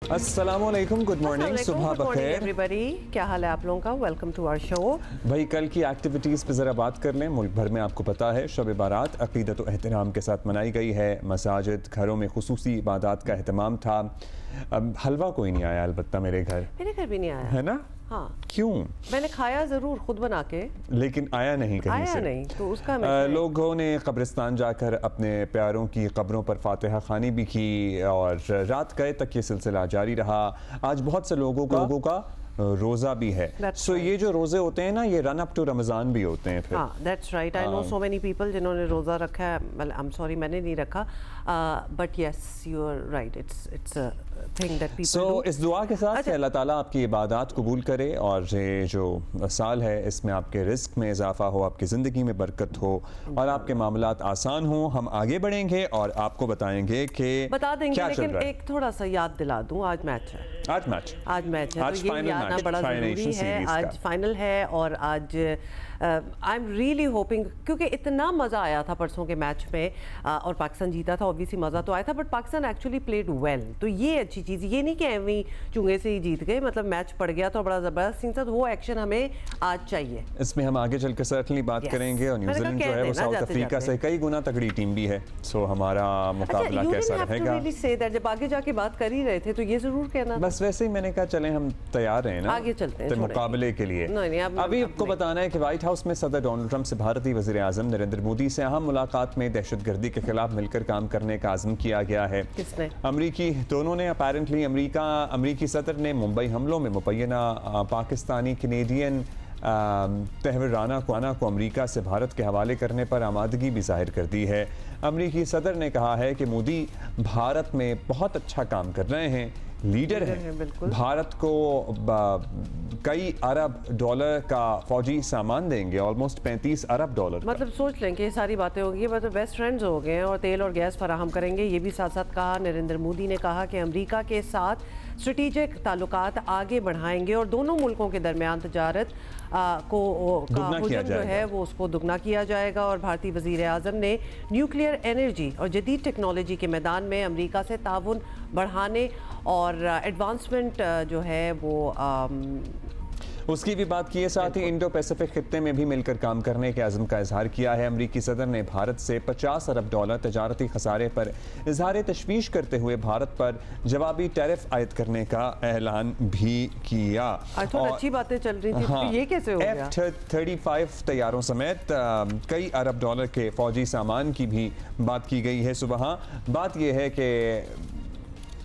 अस्सलामुअलैकुम, good morning, सुबह बखैर everybody. क्या हाल है आप लोगों का? Welcome to our show. भाई कल की एक्टिविटीज़ पे ज़रा बात कर लें। मुल्क भर में आपको पता है शब बारात अक़ीदत व एहतराम के साथ मनाई गई है। मसाजिद, घरों में खुसूसी इबादत का अहतमाम था। अब हलवा कोई नहीं आया, अलबत्ता मेरे घर भी नहीं आया है ना। हाँ, क्यों? मैंने खाया जरूर खुद बना के, लेकिन आया नहीं कहीं आया से। नहीं, तो उसका लोगों ने कब्रिस्तान जाकर अपने प्यारों की कब्रों पर फातिहा खानी भी की और रात गए तक ये सिलसिला जारी रहा। आज बहुत से लोगों का रोज़ा भी है। सो ये जो रोज़े होते हैं ना, ये रन अप टू रमज़ान भी होते हैं फिर। हाँ, that's right. I know so many people जिन्होंने रोज़ा रखा है। आई एम सॉरी, मैंने नहीं रखा, but yes you are right, it's a thing that people do. इस दुआ के साथ कि अल्लाह ताला आपकी इबादत कबूल करे और ये जो साल है इसमें आपके रिस्क में इजाफा हो, आपकी ज़िंदगी में बरकत हो और आपके मामलात आसान हो। हम आगे बढ़ेंगे और आपको बताएंगे कि बता देंगे, क्या लेकिन एक थोड़ा सा याद दिला दूं, आज मैच है। आज मैच है, आज तो ये याद आना बड़ा ज़रूरी है। आज फाइनल है और आज आई एम रियली होपिंग, क्योंकि इतना मज़ा आया था परसों के मैच में और पाकिस्तान जीता था। ऑब्वियसली मज़ा तो आया था, but Pakistan actually played well, तो ये अच्छी चीज़। ये नहीं कि एवं चुंगे से ही जीत गए, मतलब मैच पड़ गया तो बड़ा ज़बरदस्त सीन था। वो एक्शन हमें आज चाहिए। इसमें हम आगे चलकर सर्टनली बात करेंगे। और न्यूजीलैंड जो है वो साउथ अफ्रीका से कई गुना तगड़ी टीम भी है। सो हमारा मुकाबला कैसा रहेगा? जब आगे जाके बात कर ही रहे थे तो ये जरूर कहना। बस वैसे ही मैंने कहा चलें हम तैयार हैं ना, आगे चलते हैं मुकाबले के लिए। अभी आपको बताना है कि व्हाइट हाउस में सदर डोनाल्ड ट्रंप से भारतीय वज़ीर आज़म नरेंद्र मोदी से अहम मुलाकात में दहशतगर्दी के खिलाफ मिलकर काम करने का आज़म किया गया है। किसने? अमरीकी दोनों ने अपेरेंटली अमरीकी सदर ने मुंबई हमलों में मुबैना पाकिस्तानी कैनेडियन तहवीराना को अमरीका से भारत के हवाले करने पर आमादगी भी जाहिर कर दी है। अमरीकी सदर ने कहा है कि मोदी भारत में बहुत अच्छा काम कर रहे हैं, लीडर हैं, भारत को कई अरब डॉलर का फौजी सामान देंगे, ऑलमोस्ट 35 अरब डॉलर। मतलब सोच लें कि ये सारी बातें होंगी, मतलब बेस्ट फ्रेंड्स हो गए हैं और तेल और गैस फराहम करेंगे। ये भी साथ साथ कहा नरेंद्र मोदी ने कहा कि अमेरिका के साथ स्ट्रेटेजिक ताल्लुकात आगे बढ़ाएंगे और दोनों मुल्कों के दरमियान तजारत को जो है वो उसको दुगना किया जाएगा। और भारतीय वज़ीर आज़म ने न्यूक्लियर एनर्जी और जदीद टेक्नोलॉजी के मैदान में अमेरिका से ताउन बढ़ाने और एडवांसमेंट जो है वो उसकी भी बात की है। साथ ही इंडो पैसिफिक खित्ते में भी मिलकर काम करने के अज़म का इजहार किया है। अमरीकी सदर ने भारत से 50 अरब डॉलर तजारती खसारे पर इजहार तशवीश करते हुए भारत पर जवाबी टैरिफ आयद करने का ऐलान भी किया। और अच्छी बातें चल रही थी। हाँ, ये कैसे हो गया? F-35 तैयारों समेत कई अरब डॉलर के फौजी सामान की भी बात की गई है। सुबह बात यह है कि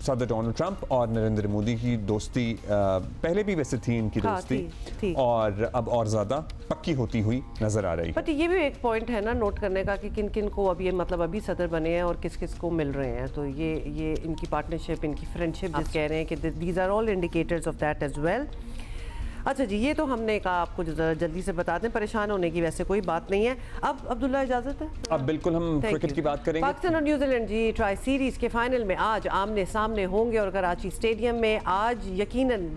सदर डोनाल्ड ट्रंप और नरेंद्र मोदी की दोस्ती पहले भी वैसे थी इनकी दोस्ती, थी। और अब और ज़्यादा पक्की होती हुई नज़र आ रही है। बट ये भी एक पॉइंट है ना नोट करने का कि किन किन को अब ये मतलब अभी सदर बने हैं और किस किस को मिल रहे हैं। तो ये इनकी पार्टनरशिप, इनकी फ्रेंडशिप जिस कह रहे हैं कि these are all indicators of that as well. अच्छा जी, ये तो हमने कहा आपको जल्दी से बता दें, परेशान होने की वैसे कोई बात नहीं है। अब अब्दुल्ला इजाजत है? अब बिल्कुल हम क्रिकेट की बात करेंगे। पाकिस्तान और न्यूजीलैंड जी ट्राई सीरीज के फाइनल में आज आमने सामने होंगे और कराची स्टेडियम में आज यकीनन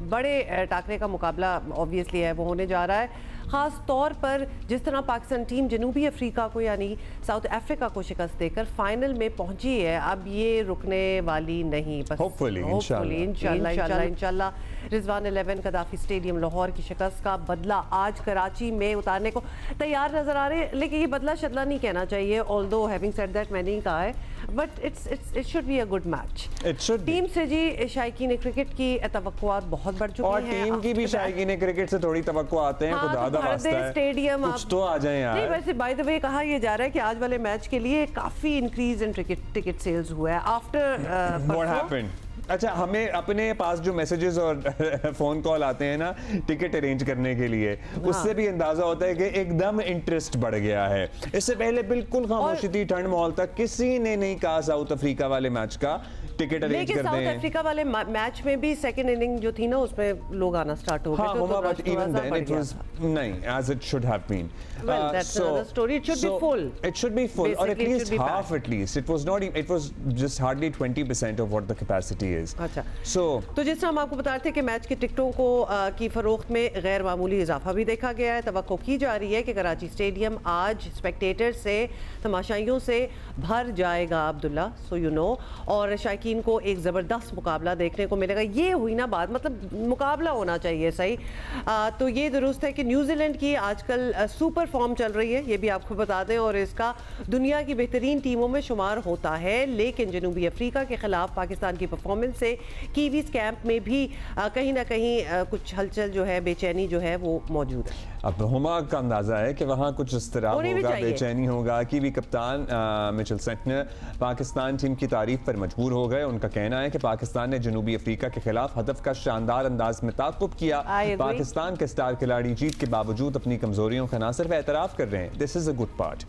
बड़े टाकरे का मुकाबला ऑब्वियसली है वो होने जा रहा है। ख़ास तौर पर जिस तरह पाकिस्तान टीम जनूबी अफ्रीका को यानी साउथ अफ्रीका को शिकस्त देकर फाइनल में पहुंची है, अब ये रुकने वाली नहीं। बस होपफुली इंशाल्लाह रिजवान 11 कदाफी स्टेडियम लाहौर की शिकस्त का बदला आज कराची में उतारने को तैयार नजर आ रहे हैं। लेकिन ये बदला शदला नहीं कहना चाहिए, ऑल्दो हैविंग सेड दैट मैंने ही कहा है, but it should be a good match. Team से जी शायकीन क्रिकेट की तवक्कुआत बहुत बढ़ चुकी और टीम की भी शायकीन क्रिकेट से थोड़ी तवक्को आते हैं। स्टेडियम कुछ तो आ जाए यार। नहीं, वैसे बाय द वे कहा यह जा रहा है कि आज वाले मैच के लिए काफी इंक्रीज इन टिकट सेल्स हुआ है आफ्टर व्हाट हैपेंड। अच्छा, हमें अपने पास जो मैसेजेस और फोन कॉल आते हैं ना टिकट अरेंज करने के लिए, उससे भी अंदाजा होता है कि एकदम इंटरेस्ट बढ़ गया है। इससे पहले बिल्कुल खामोशी थी, ठंड माहौल तक, किसी ने नहीं कहा साउथ अफ्रीका वाले मैच का टिकट अरेंज कर दें। साउथ अफ्रीका वाले मैच में भी सेकंड इनिंग जो थी ना उसमें लोग आना स्टार्ट हो गए। नहीं, as it should have been. Well, that's another story. It should be full. It should be full, or at least half. At least it was not. It was just hardly 20% of what the capacity is. अच्छा, तो जिस तरह हम आपको बता रहे थे कि मैच की टिकटों को की फरोख्त में गैर मामूली इजाफा भी देखा गया है। तवक्को की जा रही है कि कराची स्टेडियम आज स्पेक्टेटर से, तमाशाइयों से भर जाएगा अब्दुल्ला, सो यू नो, और शायकीन को एक ज़बरदस्त मुकाबला देखने को मिलेगा। ये हुई ना बात, मतलब मुकाबला होना चाहिए सही। तो ये दुरुस्त है कि न्यूजीलैंड की आजकल सुपर फॉर्म चल रही है, ये भी आपको बता दें, और इसका दुनिया की बेहतरीन टीमों में शुमार होता है। लेकिन जनूबी अफ्रीका के खिलाफ पाकिस्तान की परफॉर्मेंस से कीवीज कैंप में भी कहीं ना कहीं कुछ हलचल जो है, बेचैनी जो है वो मौजूद है। अब हुमा का अंदाजा है कि वहाँ कुछ इस्तराब होगा, बेचैनी होगा। कीवी कप्तान मिचेल सेंटनर पाकिस्तान टीम की तारीफ पर मजबूर हो गए। उनका कहना है कि पाकिस्तान ने जनूबी अफ्रीका के खिलाफ हदफ का शानदार अंदाज में ताक़ुब किया। पाकिस्तान के स्टार खिलाड़ी जीत के बावजूद अपनी कमजोरियों का ना सिर्फ एतराफ़ कर रहे हैं, this is a good part,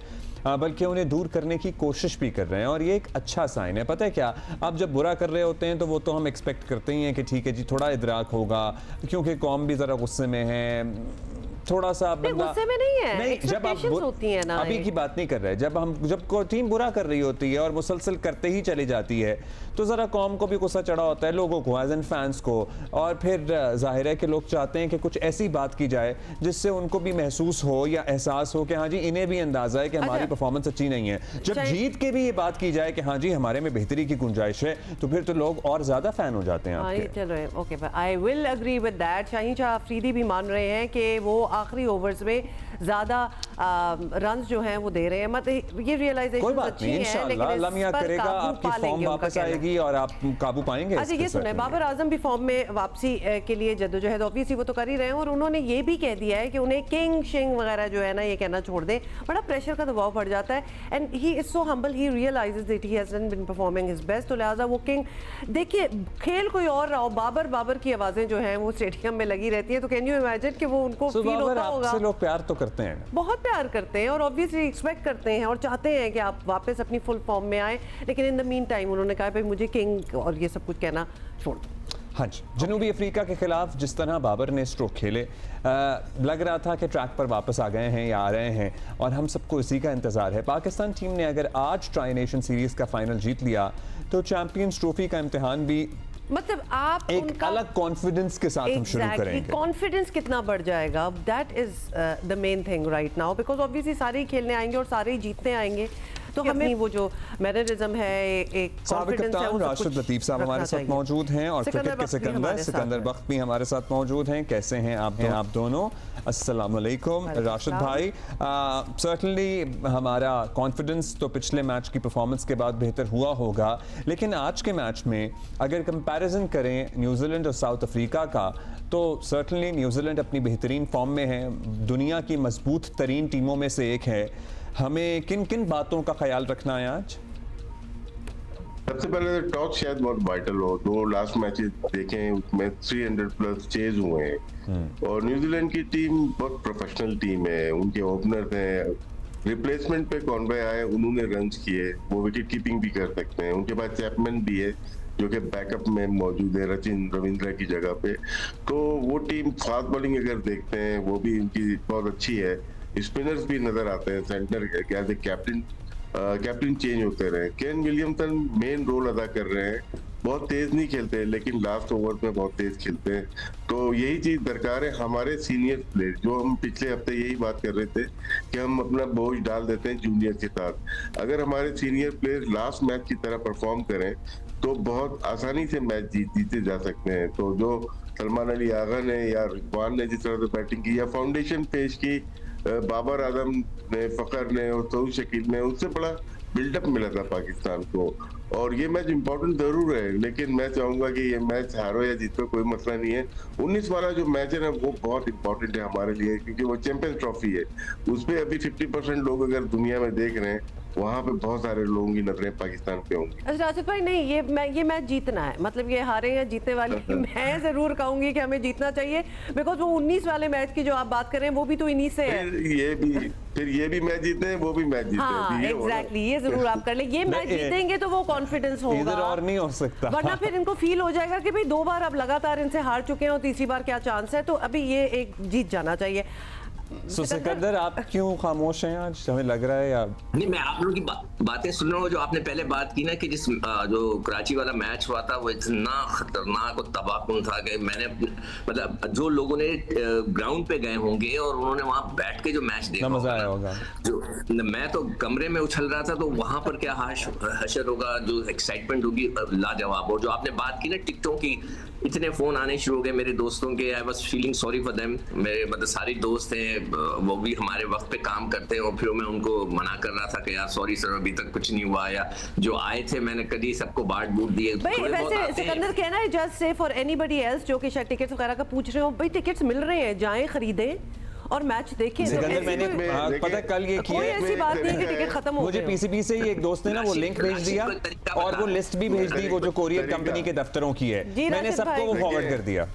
बल्कि उन्हें दूर करने की कोशिश भी कर रहे हैं, और ये एक अच्छा साइन है। पता है क्या, आप जब बुरा कर रहे होते हैं तो वो तो हम एक्सपेक्ट करते ही हैं कि ठीक है जी, थोड़ा इदराक होगा, क्योंकि कौम भी ज़रा गुस्से में है, थोड़ा सा बंदा गुस्से में नहीं है, नहीं, जब आप होती है ना, अभी की बात नहीं कर रहे, जब कोई टीम बुरा कर रही होती है और मुसलसल करते ही चली जाती है तो ज़रा कौम को भी गुस्सा चढ़ा होता है, लोगों को, एज एन फैंस को, और फिर जाहिर है कि लोग चाहते हैं कि कुछ ऐसी बात की जाए जिससे उनको भी महसूस हो या एहसास हो कि हाँ जी, इन्हें भी अंदाजा है कि हमारी परफॉर्मेंस अच्छी नहीं है। जब जीत के भी ये बात की जाए कि हाँ जी, हमारे में बेहतरी की गुंजाइश है, तो फिर तो लोग और ज्यादा फैन हो जाते हैं आपके। चलो okay, I will agree with that. Shaheen Shah Afridi भी मान रहे हैं कि वो आखिरी ओवर्स में ज्यादा रन जो हैं वो दे रहे हैं। मतलब ये रियलाइजेशन अच्छी है, लेकिन अल्लाह मियां करेगा, आपकी फॉर्म वापस आएगी और आप काबू पाएंगे। अच्छा, ये सुने, बाबर आजम भी फॉर्म में वापसी के लिए जद्दोजहद ऑब्वियसली वो तो कर ही रहे हैं, और उन्होंने ये भी कह दिया है कि उन्हें किंग शिंग वगैरह जो है ना, ये कहना छोड़ दें। बड़ा प्रेशर का दबाव पड़ जाता है, and he is so humble, he realizes that he hasn't been performing his best, तो लिहाजा वो किंग। देखिए, खेल कोई और रहा हो, बाबर की आवाजें जो हैं वो स्टेडियम में लगी रहती है, तो कैन यू इमेजिन कि वो उनको फील होता होगा। लोग प्यार तो करते हैं, बहुत प्यार करते हैं, और ऑब्वियसली एक्सपेक्ट करते हैं और चाहते हैं कि आप वापस अपनी फुल फॉर्म में आए, लेकिन इन द मीन टाइम उन्होंने कहा भाई मुझे किंग और ये सब कुछ कहना छोड़ दो। हाँ जी, जनूबी अफ्रीका के खिलाफ जिस तरह बाबर ने स्ट्रोक खेले, लग रहा था कि ट्रैक पर वापस आ गए हैं या आ रहे हैं, और हम सबको इसी का इंतजार है। पाकिस्तान टीम ने अगर आज ट्राई नेशन सीरीज का फाइनल जीत लिया तो चैंपियंस ट्रॉफी का इम्तिहान भी, मतलब आप एक अलग कॉन्फिडेंस के साथ हम शुरू करेंगे। कॉन्फिडेंस कितना बढ़ जाएगा, that is the main thing right now, because obviously सारे ही खेलने आएंगे और सारे ही जीतने आएंगे, तो हमें वो जो मैनरिज्म है, एक कॉन्फिडेंस है। राशिद लतीफ साहब हमारे साथ मौजूद हैं, और क्रिकेट के सिकंदर बख्त भी हमारे साथ मौजूद हैं। कैसे हैं आप दोनों? अस्सलाम वालेकुम राशिद भाई। सर्टनली हमारा कॉन्फिडेंस तो पिछले मैच की परफॉर्मेंस के बाद बेहतर हुआ होगा, लेकिन आज के मैच में अगर कंपैरिजन करें न्यूजीलैंड और साउथ अफ्रीका का, तो सर्टनली न्यूजीलैंड अपनी बेहतरीन फॉर्म में है, दुनिया की मजबूत तरीन टीमों में से एक है। हमें किन किन बातों का ख्याल रखना है आज? सबसे पहले टॉस शायद बहुत वाइटल हो। दो लास्ट मैचेस देखें, उसमें 300 प्लस चेज हुए हैं, और न्यूजीलैंड की टीम बहुत प्रोफेशनल टीम है। उनके ओपनर्स हैं, रिप्लेसमेंट पे कॉनवे आए, उन्होंने रन्स किए, वो विकेट कीपिंग भी कर सकते हैं। उनके पास चैपमैन भी है जो कि बैकअप में मौजूद है रचिन रविंद्रा की जगह पे। तो वो टीम फास्ट बॉलिंग अगर देखते हैं, वो भी उनकी बहुत अच्छी है। स्पिनर्स भी नजर आते हैं, centre as a captain change होते रहे। केन विलियमसन मेन रोल अदा कर रहे हैं, बहुत तेज नहीं खेलते लेकिन लास्ट ओवर में बहुत तेज खेलते हैं। तो यही चीज दरकार है हमारे सीनियर प्लेयर, जो हम पिछले हफ्ते यही बात कर रहे थे कि हम अपना बोझ डाल देते हैं जूनियर के साथ। अगर हमारे सीनियर प्लेयर लास्ट मैच की तरह परफॉर्म करें तो बहुत आसानी से मैच जीते जा सकते हैं। तो जो सलमान अली आगा ने या रिजवान ने जिस तरह से बैटिंग की या फाउंडेशन पेश की बाबर आजम ने, फखर ने और सऊद शकील ने, उससे बड़ा बिल्डअप मिला था पाकिस्तान को। और ये मैच इंपॉर्टेंट जरूर है, लेकिन मैं चाहूंगा कि ये मैच हारो या जीतो कोई मसला नहीं है। 19 वाला जो मैच है ना, वो बहुत इंपॉर्टेंट है हमारे लिए, क्योंकि वो चैंपियंस ट्रॉफी है। उस पर अभी 50% लोग अगर दुनिया में देख रहे हैं, वहाँ पे बहुत सारे लोगों की नजरें पाकिस्तान पे होंगी। अच्छा राशिद भाई, नहीं ये मैच जीतना है, मतलब ये हारे या जीतने वाले मैं जरूर कहूंगी कि हमें जीतना चाहिए, बिकॉज वो 19 वाले मैच की जो आप बात कर रहे हैं वो भी तो इन्हीं से है। फिर ये भी मैच जीते हैं, वो भी मैच जीते हैं। हाँ, एग्जैक्टली, ये जरूर आप कर ले। ये मैच जीतेंगे तो वो कॉन्फिडेंस होगा, इधर और नहीं हो सकता, वरना फिर इनको फील हो जाएगा कि भाई 2 बार अब लगातार इनसे हार चुके हैं और तीसरी बार क्या चांस है। तो अभी ये एक जीत जाना चाहिए। सिकंदर, आप क्यों खामोश हैं आज? हमें लग रहा है या नहीं, मैं आप लोगों की बातें सुन रहा हूँ। जो आपने पहले बात की ना कि जिस जो कराची वाला मैच हुआ था वो इतना खतरनाक और तबाहकुन था कि मैंने मतलब जो लोगों ने ग्राउंड पे गए होंगे और उन्होंने वहां बैठ के जो मैच देखा, मजा आया होगा। जो मैं तो कमरे में उछल रहा था, तो वहां पर क्या हशर होगा, जो एक्साइटमेंट होगी लाजवाब। और जो आपने बात की ना टिकटों की, इतने फोन आने शुरू हो गए मेरे दोस्तों के। I was feeling sorry for them. मेरे मतलब सारे दोस्त हैं, वो भी हमारे वक्त पे काम करते हैं, और फिर मैं उनको मना कर रहा था कि यार सॉरी सर, अभी तक कुछ नहीं हुआ, या जो आए थे मैंने कभी सबको बांट बूट दिए। भाई वैसे सिकंदर कहना है just say for anybody else जो कि शायद टिकट्स वगैरह का पूछ रहे हो, भाई टिकट्स मिल रहे हैं, जाएं खरीदें और मैच देखें। सिकंदर, मैंने पता कल ये किया, कोई ऐसी बात नहीं कि टिकट खत्म हो गए। मुझे पीसीबी से ही एक दोस्त ने ना वो लिंक भेज दिया और वो लिस्ट भी भेज दी, वो जो कोरियर कंपनी के दफ्तरों की है, मैंने सबको वो फॉरवर्ड कर दिया।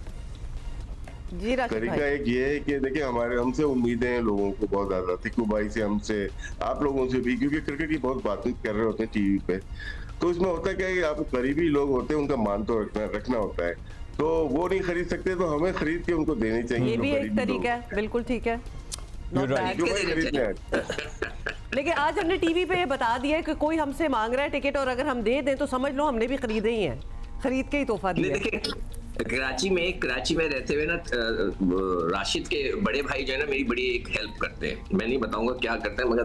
जी तरीका एक ये है कि देखिए हमारे हमसे उम्मीदें हैं लोगों को बहुत ज्यादा, तिक्कू भाई से, हमसे, आप लोगों से भी, क्योंकि क्रिकेट की बहुत बातें कर रहे होते हैं टीवी पे। तो इसमें होता क्या है कि आप करीबी लोग होते हैं, उनका मान तो रखना होता है, तो वो नहीं खरीद सकते तो हमें खरीद के उनको देनी चाहिए। ये भी एक तरीका है, बिल्कुल ठीक है। लेकिन आज हमने टीवी पे बता दिया कि कोई हमसे मांग रहा है टिकट और अगर हम दे दें तो समझ लो हमने भी खरीदे ही हैं, खरीद के ही तोहफा दिया। कराची में रहते हुए ना राशिद के बड़े भाई जो है ना मेरी बड़ी एक हेल्प करते हैं। मैं नहीं बताऊंगा क्या करते हैं, मगर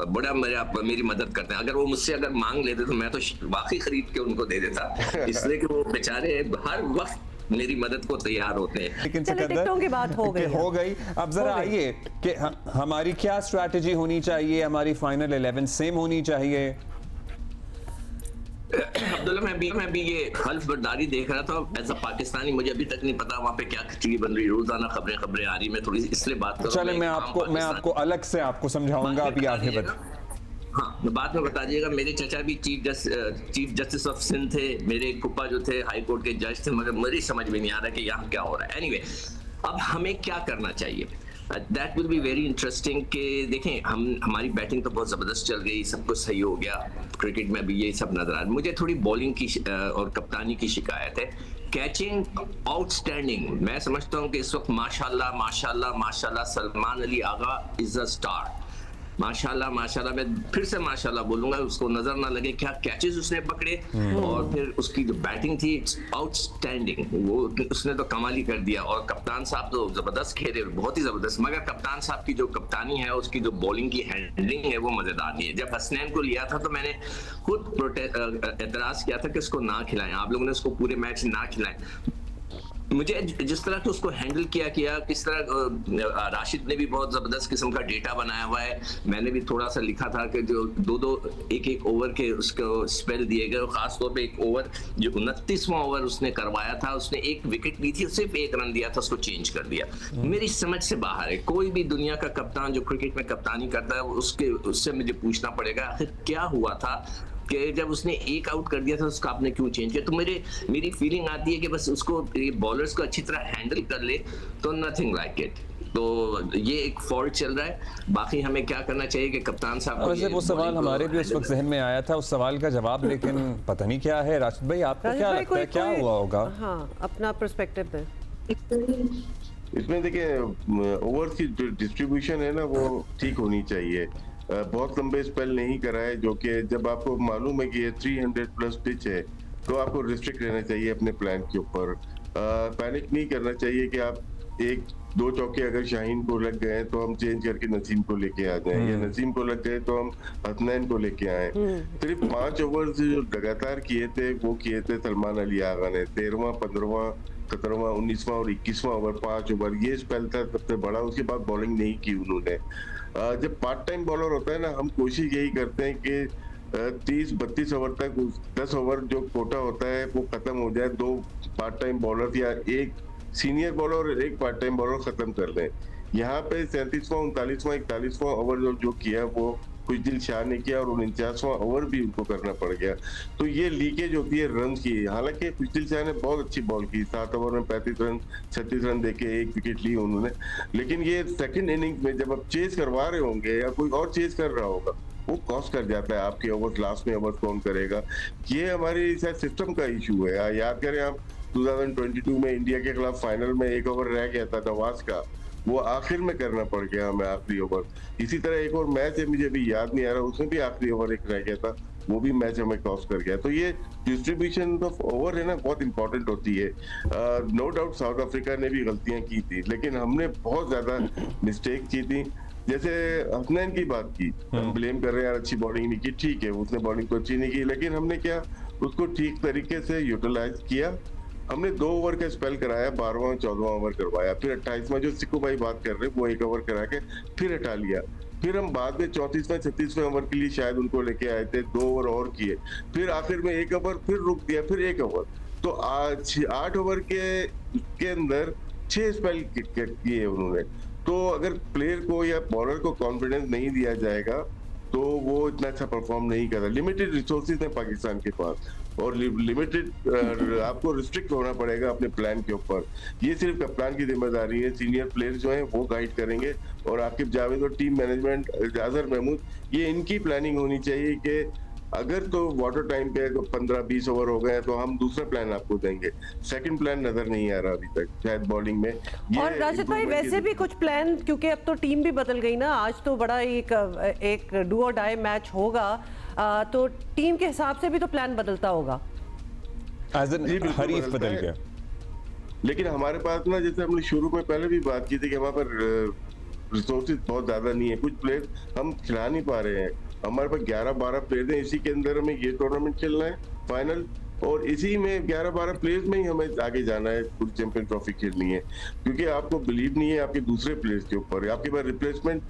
बड़ा मेरी मदद करते हैं। अगर वो मुझसे अगर मांग लेते तो मैं तो वाकई खरीद के उनको दे देता, इसलिए कि वो बेचारे हर वक्त मेरी मदद को तैयार होते हैं। लेकिन टिकटों की बात हो गई। अब जरा आइए कि हमारी क्या स्ट्रैटेजी होनी चाहिए, हमारी फाइनल 11 सेम होनी चाहिए। अब्दुल्ला, मैं भी ये हल्फ बर्दारी देख रहा था एज अ पाकिस्तानी, मुझे अभी तक नहीं पता वहाँ पे क्या खिचड़ी बन रही, रोजाना खबरें आ रही। मैं थोड़ी इसलिए बात कर रहा हूँ। चले, मैं आपको अलग से आपको समझाऊंगा, अभी आगे बता। हाँ, बाद में बता दीजिएगा। मेरे चचा भी चीफ जस्टिस ऑफ सिंध थे, मेरे फूफा जो थे हाई कोर्ट के जज थे, मगर मुझे समझ में नहीं आ रहा कि यहाँ क्या हो रहा है। एनीवे, अब हमें क्या करना चाहिए, that will be very interesting. कि देखें, हमारी बैटिंग तो बहुत ज़बरदस्त चल गई, सब कुछ सही हो गया, क्रिकेट में भी यही सब नजर आ रहा है। मुझे थोड़ी बॉलिंग की और कप्तानी की शिकायत है। कैचिंग आउटस्टैंडिंग, मैं समझता हूँ कि इस वक्त माशाल्लाह माशाल्लाह माशाल्लाह Salman Ali Agha is a star. माशाल्लाह माशाल्लाह, मैं फिर से माशाल्लाह बोलूंगा, उसको नजर ना लगे क्या कैचेस उसने पकड़े, और फिर उसकी जो बैटिंग थी आउटस्टैंडिंग, वो उसने तो कमाल ही कर दिया। और कप्तान साहब तो जबरदस्त खेले, बहुत ही जबरदस्त। मगर कप्तान साहब की जो कप्तानी है, उसकी जो बॉलिंग की हैंडलिंग है वो मजेदार नहीं है। जब हसनैन को लिया था तो मैंने खुद एतराज किया था कि उसको ना खिलाएं, आप लोगों ने उसको पूरे मैच ना खिलाएं। मुझे जिस तरह से उसको हैंडल किया किस तरह राशिद ने भी बहुत जबरदस्त किस्म का डेटा बनाया हुआ है। मैंने भी थोड़ा सा लिखा था कि जो एक ओवर के उसको स्पेल दिए गए, खासतौर पे एक ओवर जो 29वां ओवर उसने करवाया था, उसने एक विकेट ली थी, सिर्फ एक रन दिया था, उसको चेंज कर दिया। मेरी समझ से बाहर है। कोई भी दुनिया का कप्तान जो क्रिकेट में कप्तानी करता है, उससे मुझे पूछना पड़ेगा आखिर क्या हुआ था कि जब उसने एक आउट कर दिया था उसका आपने क्यों चेंज किया। तो मेरी फीलिंग आती है कि बस उसको बॉलर्स को अच्छी तरह हैंडल कर ले तो नथिंग लाइक इट। तो ये एक फॉल्ट चल रहा है। बाकी हमें क्या करना चाहिए कि कप्तान साहब, वैसे वो सवाल हमारे भी उस वक्त जहन में आया था, उस सवाल का जवाब लेकिन पता नहीं क्या है। राशिद भाई, आपको क्या लगता है क्या हुआ होगा? हाँ, अपना पर्सपेक्टिव है इसमें। देखिए, ओवर की डिस्ट्रीब्यूशन है ना, वो ठीक होनी चाहिए। बहुत लंबे स्पेल नहीं कराए, जो कि जब आपको मालूम है कि ये 300 प्लस पिच है तो आपको रिस्ट्रिक्ट रहना चाहिए अपने प्लान के ऊपर। पैनिक नहीं करना चाहिए कि आप एक दो चौके अगर शाहीन को लग गए तो हम चेंज करके नसीम को लेके आ जाएं, या नसीम को लग गए तो हम हसनैन को लेके आए। सिर्फ 5 ओवर जो लगातार किए थे वो किए थे सलमान अली आगा ने। 13वां 15वां 17वां 19वां और 21वां ओवर 5 ओवर ये स्पेल था सबसे बड़ा। उसके बाद बॉलिंग नहीं की उन्होंने। जब पार्ट टाइम बॉलर होता है ना, हम कोशिश यही करते हैं कि 30-32 ओवर तक 10 ओवर जो कोटा होता है वो खत्म हो जाए। 2 पार्ट टाइम बॉलर या एक सीनियर बॉलर और एक पार्ट टाइम बॉलर खत्म कर दें। यहाँ पे 37वां 39वां 41वां ओवर जो किया वो कुछ दिल शाह ने किया, और 49वां ओवर भी उनको करना पड़ गया। तो ये लीकेज होती है रन की। हालांकि कुछ दिल शाह ने बहुत अच्छी बॉल की, 7 ओवर में 35 रन 36 रन देके 1 विकेट ली उन्होंने। लेकिन ये सेकंड इनिंग्स में जब आप चेज करवा रहे होंगे या कोई और चेज कर रहा होगा, वो कॉस्ट कर जाता है आपके ओवर। लास्ट में ओवर कौन करेगा, ये हमारी शायद सिस्टम का इशू है। याद करें आप 2022 में इंडिया के खिलाफ फाइनल में 1 ओवर रह गया था नवाज का, वो आखिर में करना पड़ गया हमें, आखिरी ओवर। इसी तरह एक और मैच है, मुझे अभी याद नहीं आ रहा, उसमें भी आखिरी ओवर एक रह गया था, वो भी मैच हमें कॉस्ट कर गया। तो ये डिस्ट्रीब्यूशन ऑफ ओवर है ना, बहुत इंपॉर्टेंट होती है। नो डाउट साउथ अफ्रीका ने भी गलतियां की थी, लेकिन हमने बहुत ज्यादा मिस्टेक की थी। जैसे हसनैन की बात की, हम ब्लेम कर रहे हैं यार अच्छी बॉलिंग नहीं की, ठीक है उसने बॉलिंग तो अच्छी नहीं की, लेकिन हमने क्या उसको ठीक तरीके से यूटिलाइज किया। हमने 2 ओवर का स्पेल कराया, 12वां 14वां ओवर करवाया, फिर 28वां जो सिक्कू भाई बात कर रहे हैं वो 1 ओवर करा के फिर हटा लिया। फिर हम बाद में 34वें 36वें ओवर के लिए शायद उनको लेके आए थे, 2 ओवर और किए, फिर आखिर में 1 ओवर फिर रुक दिया, फिर 1 ओवर। तो आज 8 ओवर के अंदर 6 स्पेल किए उन्होंने। तो अगर प्लेयर को या बॉलर को कॉन्फिडेंस नहीं दिया जाएगा तो वो इतना अच्छा परफॉर्म नहीं करता। लिमिटेड रिसोर्सेज है पाकिस्तान के पास, और लिमिटेड आपको रिस्ट्रिक्ट होना पड़ेगा अपने प्लान के ऊपर। ये सिर्फ कप्तान की जिम्मेदारी है, सीनियर प्लेयर्स जो हैं वो गाइड करेंगे, और आकिब जावेद और टीम मैनेजमेंट अजहर महमूद, ये इनकी प्लानिंग होनी चाहिए कि अगर तो वाटर टाइम पे 15-20 ओवर हो गए तो हम दूसरा प्लान आपको देंगे। सेकंड प्लान नजर नहीं आ रहा अभी तक शायद बॉलिंग में। और राशिद भाई वैसे भी कुछ प्लान, क्योंकि अब तो टीम भी बदल गई ना, आज तो बड़ा एक डू और डाई मैच होगा, तो टीम के हिसाब से भी तो प्लान बदलता होगा। हरीफ बदल गया, लेकिन हमारे पास ना, जैसे हमने शुरू में पहले भी बात की थी कि हमारे पर रिसोर्सेज बहुत ज्यादा नहीं है, कुछ प्लेयर हम खिला नहीं पा रहे हैं। हमारे पास 11-12 प्लेयर हैं, इसी के अंदर हमें ये टूर्नामेंट खेलना है फाइनल, और इसी में 11-12 प्लेयर्स में ही हमें आगे जाना है, पूरी चैंपियन ट्रॉफी खेलनी है। क्योंकि आपको बिलीव नहीं है आपके दूसरे प्लेयर्स के ऊपर, आपके पास रिप्लेसमेंट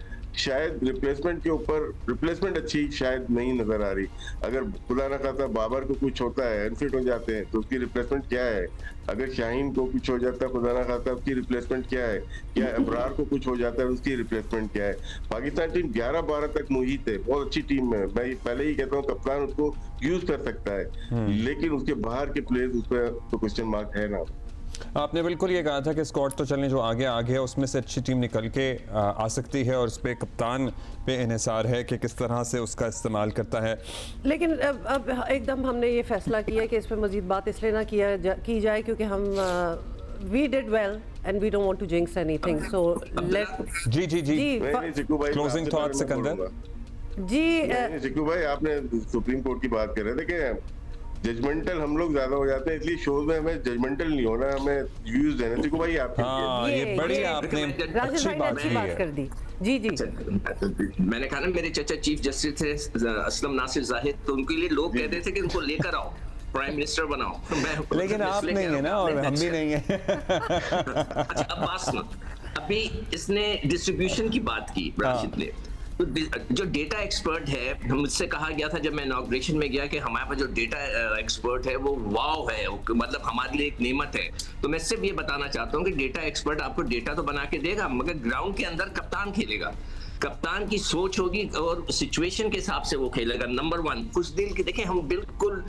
के ऊपर रिप्लेसमेंट अच्छी शायद नहीं नजर आ रही। अगर खुदा ना खासा बाबर को कुछ होता है, अनफिट हो जाते हैं, तो उसकी रिप्लेसमेंट क्या है? अगर शाहीन को कुछ हो जाता है खुदा ना खासा, उसकी रिप्लेसमेंट क्या है? क्या अबरार को कुछ हो जाता है, उसकी रिप्लेसमेंट क्या है? पाकिस्तान टीम 11-12 तक मुहित है, बहुत अच्छी टीम है। मैं पहले ही कहता हूँ कप्तान उसको यूज कर सकता है, लेकिन उसके बाहर के प्लेयर्स उस पर तो क्वेश्चन मार्क है ना। आपने बिल्कुल ये कहा था कि स्क्वाड तो चलने जो आगे है उसमें से अच्छी टीम निकल के आ सकती है, और उस पर कप्तान पे इन्हिसार है कि किस तरह से उसका इस्तेमाल करता है। लेकिन अब एकदम हमने ये फैसला किया कि इस पर मजीद बात इसलिए ना की जाए क्योंकि हम we did well and we don't want to jinx anything, so let जी क्लोजिंग थॉट सिकंदर जी। सिक्कू भाई आपने सुप्रीम कोर्ट की बात कर रहे थे कि जजमेंटल हम लोग ज्यादा हो जाते हैं, इसलिए शोज में हमें जजमेंटल नहीं होना, हमें व्यूज देना। देखो भाई आप ये बड़ी आपने अच्छी बात कर दी। जी मैंने कहा ना, मेरे चाचा चीफ जस्टिस थे असलम नासिर जाहिद, तो उनके लिए लोग कहते थे कि उनको लेकर आओ, प्राइम मिनिस्टर बनाओ, लेकिन आप नहीं है ना, और हम भी नहीं है। अच्छा अब बात सुनो, अभी इसने डिस्ट्रीब्यूशन की बात की राशिद ने, तो जो डेटा एक्सपर्ट है, मुझसे कहा गया था जब मैं इनॉग्रेशन में गया कि हमारे पास जो डेटा एक्सपर्ट है वो वाव है, मतलब हमारे लिए एक नेमत है। तो मैं सिर्फ ये बताना चाहता हूँ कि डेटा एक्सपर्ट आपको डेटा तो बना के देगा, मगर ग्राउंड के अंदर कप्तान खेलेगा, कप्तान की सोच होगी और सिचुएशन के हिसाब से वो खेलेगा। नंबर 1 खुश दिल की, देखें हम बिल्कुल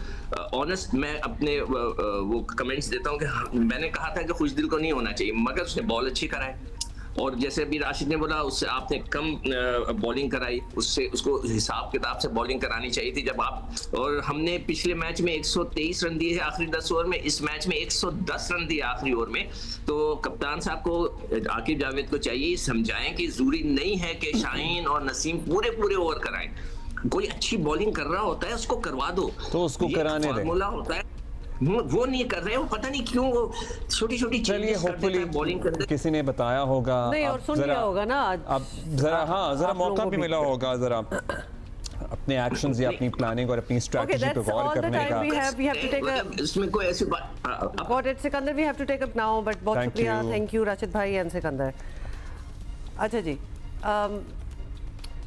ऑनेस्ट, मैं अपने वो कमेंट्स देता हूँ कि मैंने कहा था कि खुश दिल को नहीं होना चाहिए, मगर उसने बॉल अच्छी कराई, और जैसे अभी राशिद ने बोला उससे आपने कम बॉलिंग कराई, उससे उसको हिसाब किताब से बॉलिंग करानी चाहिए थी जब आप, और हमने पिछले मैच में 123 रन दिए आखिरी 10 ओवर में, इस मैच में 110 रन दिए आखिरी ओवर में। तो कप्तान साहब को, आकिब जावेद को चाहिए समझाएं कि जरूरी नहीं है कि शाहीन और नसीम पूरे ओवर कराएं, कोई अच्छी बॉलिंग कर रहा होता है उसको करवा दो, तो उसको कराने दें, होता है वो नहीं कर रहे हो, पता नहीं क्यों वो छोटी चीजें होपफुली बॉलिंग करते किसी ने बताया होगा, नहीं और सुन लिया होगा ना अब जरा मौका भी मिला होगा जरा अपने एक्शंस या अपनी प्लानिंग और अपनी स्ट्रेटजी पे गौर करने का। इसमें कोई ऐसी बात got it Sikandar, we have to take up now, but बहुत शुक्रिया, थैंक यू राशिद भाई एंड सिकंदर। अच्छा जी,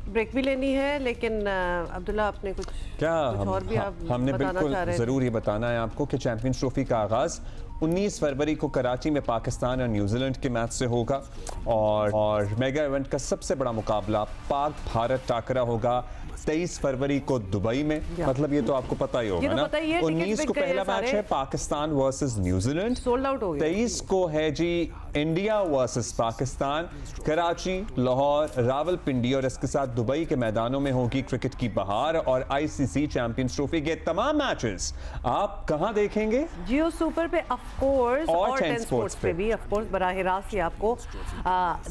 ब्रेक भी लेनी है, लेकिन अब्दुल्ला आपने कुछ और भी आप हमने बिल्कुल जरूर ये बताना है आपको कि चैंपियंस ट्रॉफी का आगाज 19 फरवरी को कराची में पाकिस्तान और न्यूजीलैंड के मैच से होगा, और मेगा इवेंट का सबसे बड़ा मुकाबला पाक भारत टाकरा होगा 23 फरवरी को दुबई में। मतलब ये तो आपको पता ही होगा ना। 19 को पहला मैच है Pakistan versus New Zealand, sold out हो गया। 23 को है जी इंडिया वर्सेस पाकिस्तान, कराची, लाहौर, रावलपिंडी और इसके साथ दुबई के मैदानों में होगी क्रिकेट की बहार और आईसीसी चैंपियंस ट्रॉफी के तमाम मैचेस आप कहां देखेंगे? जियो सुपर पे कोर्स और 10 स्पोर्ट्स स्पोर्ट्स पे भी ऑफ कोर्स बराह रास्त ही आपको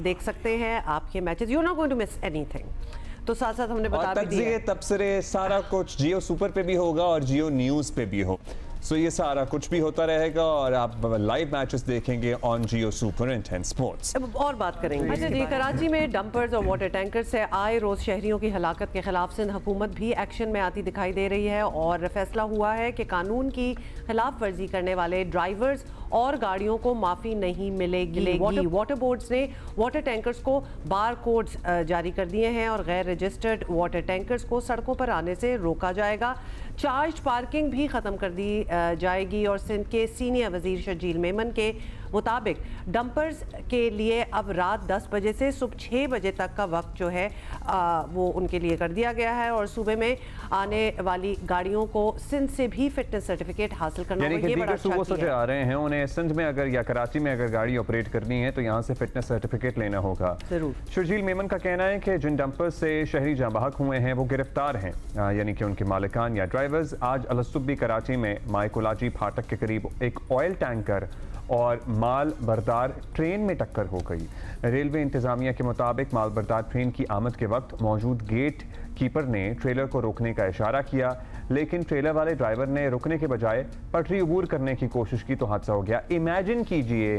देख सकते हैं आपके matches. You not going to miss anything. तो साथ साथ हमने बता भी दिया, तबसरे सारा कुछ जियो सुपर पे भी होगा और जियो न्यूज़ पे भी हो। सो ये सारा कुछ भी होता रहेगा और आप लाइव मैचेस देखेंगे on Jio super and 10 sports. और बात करेंगे। अच्छा जी, कराची में डंपर्स और वाटर टैंकर से आए रोज शहरियों की हलाकत के खिलाफ सिंध हुकूमत भी एक्शन में आती दिखाई दे रही है और फैसला हुआ है कि कानून की खिलाफ वर्जी करने वाले ड्राइवर्स और गाड़ियों को माफ़ी नहीं मिलेगी। वाटर बोर्ड्स ने वाटर टैंकर्स को बार कोड्स जारी कर दिए हैं और गैर रजिस्टर्ड वाटर टैंकर्स को सड़कों पर आने से रोका जाएगा। चार्ज पार्किंग भी ख़त्म कर दी जाएगी और सिंध के सीनियर वजीर शर्जील मेमन के मुताबिक डंपर्स के लिए अब रात 10 बजे से सुबह 6 बजे तक का वक्त जो है वो उनके लिए कर दिया गया है और सूबे में आने वाली गाड़ियों को सिंध से भी फिटनेस सर्टिफिकेट हासिल करना होगा। ये बड़ा अच्छा सूबों से आ रहे हैं, उन्हें सिंध में अगर या कराची में अगर गाड़ी ऑपरेट करनी है तो यहाँ से फिटनेस सर्टिफिकेट लेना होगा। जरूर। शर्जील मेमन का कहना है कि जिन डंपर्स से शहरी जाँ बहक हुए हैं वो गिरफ्तार हैं, यानी कि उनके मालिकान या ड्राइवर्स। आज अलसुबी कराची में मायकोलाजी फाटक के करीब एक ऑयल टैंकर और माल बरदार ट्रेन में टक्कर हो गई। रेलवे इंतजामिया के मुताबिक माल बरदार ट्रेन की आमद के वक्त मौजूद गेट कीपर ने ट्रेलर को रोकने का इशारा किया, लेकिन ट्रेलर वाले ड्राइवर ने रुकने के बजाय पटरी अबूर करने की कोशिश की तो हादसा हो गया। इमेजिन कीजिए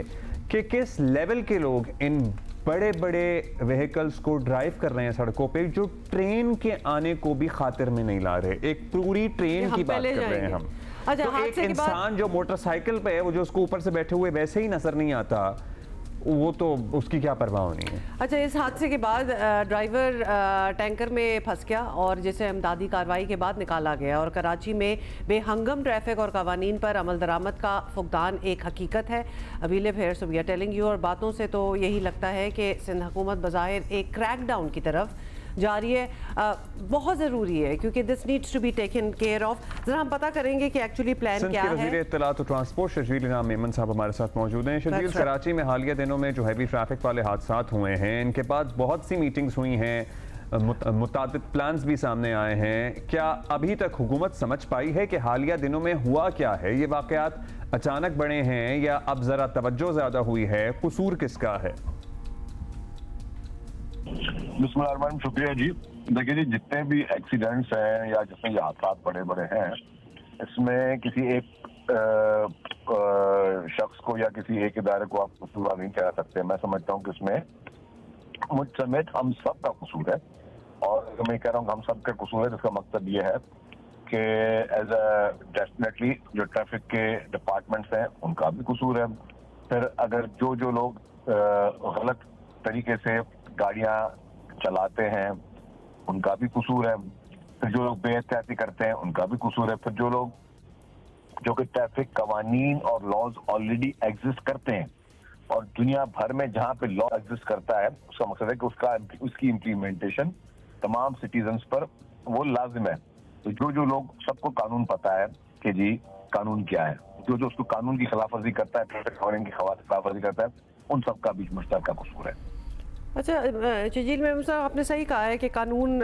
कि किस लेवल के लोग इन बड़े बड़े व्हीकल्स को ड्राइव कर रहे हैं सड़कों पे, जो ट्रेन के आने को भी खातिर में नहीं ला रहे। एक पूरी ट्रेन की बात कर रहे हैं हम। अच्छा, तो एक इंसान जो मोटरसाइकिल पे है वो जो उसको ऊपर से बैठे हुए वैसे ही नजर नहीं आता, वो तो उसकी क्या परवाह होनी है। अच्छा, इस हादसे के बाद ड्राइवर टैंकर में फंस गया और जिसे इमदादी कार्रवाई के बाद निकाला गया और कराची में बेहंगम ट्रैफिक और कवानीन पर अमल दरामद का फुकदान एक हकीकत है। अभी live here so we are telling you. और बातों से तो यही लगता है कि सिंध हुकूमत बज़ाहिर एक क्रैकडाउन की तरफ जा रही है। बहुत ज़रूरी है क्योंकि this needs to be taken care of. जरा हम पता करेंगे कि एक्चुअली प्लान क्या है। वज़ीर इत्तलात और ट्रांसपोर्ट शर्जील इनाम मेमन साहब हमारे साथ मौजूद हैं। शर्जील, कराची में हालिया दिनों में जो हैवी ट्रैफिक वाले हादसात हुए हैं, इनके बाद बहुत सी मीटिंग्स हुई हैं, मुताबिक प्लान्स भी सामने आए हैं। क्या अभी तक हुकूमत समझ पाई है कि हालिया दिनों में हुआ क्या है? ये वाक़यात अचानक बढ़े हैं या अब ज़रा तवज्जो ज़्यादा हुई है? कसूर किसका है? बिस्मिल्लाह, शुक्रिया जी। देखिए जी, जितने भी एक्सीडेंट्स हैं या जितने हादसा बड़े बड़े हैं, इसमें किसी एक शख्स को या किसी एक इदारे को आप कसूरवार नहीं कह सकते। मैं समझता हूँ कि इसमें मुझ समेत हम सब का कसूर है और मैं कह रहा हूँ हम सब का कसूर है, जिसका मकसद ये है कि एज अ डेफिनेटली जो ट्रैफिक के डिपार्टमेंट्स हैं उनका भी कसूर है। फिर अगर जो लोग गलत तरीके से गाड़ियां चलाते हैं उनका भी कसूर है। फिर जो लोग बेएहतियाती करते हैं उनका भी कसूर है। फिर जो लोग जो कि ट्रैफिक कवानीन और लॉज ऑलरेडी एग्जिस्ट करते हैं और दुनिया भर में जहां पे लॉ एग्जिस्ट करता है, उसका मकसद है कि उसकी इम्प्लीमेंटेशन तमाम सिटीजन्स पर वो लाजिम है। तो जो लोग, सबको कानून पता है कि जी कानून क्या है, जो उसको कानून की खिलाफवर्जी करता है, ट्रैफिक कानून की खिलाफवर्जी करता है, उन सबका बीच मुश्तरका कसूर है। अच्छा शर्जील मेमन साहब, आपने सही कहा है कि कानून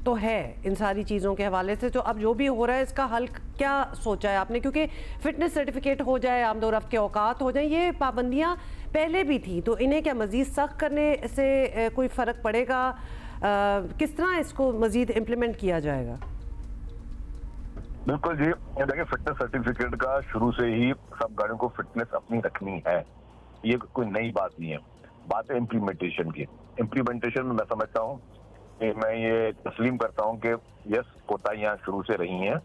तो है इन सारी चीज़ों के हवाले से। तो अब जो भी हो रहा है इसका हल क्या सोचा है आपने? क्योंकि फिटनेस सर्टिफिकेट हो जाए, आमदोरफ्त के औकात हो जाए, ये पाबंदियां पहले भी थी, तो इन्हें क्या मज़ीद सख्त करने से कोई फ़र्क पड़ेगा? किस तरह इसको मज़ीद इम्प्लीमेंट किया जाएगा? बिल्कुल जी, देखिए फिटनेस सर्टिफिकेट का शुरू से ही सब गाड़ियों को फिटनेस अपनी रखनी है, ये कोई नई बात नहीं है। बात है इम्प्लीमेंटेशन की। इम्प्लीमेंटेशन में मैं समझता हूँ कि मैं ये तस्लीम करता हूँ कि यस, कोताहियां शुरू से रही हैं,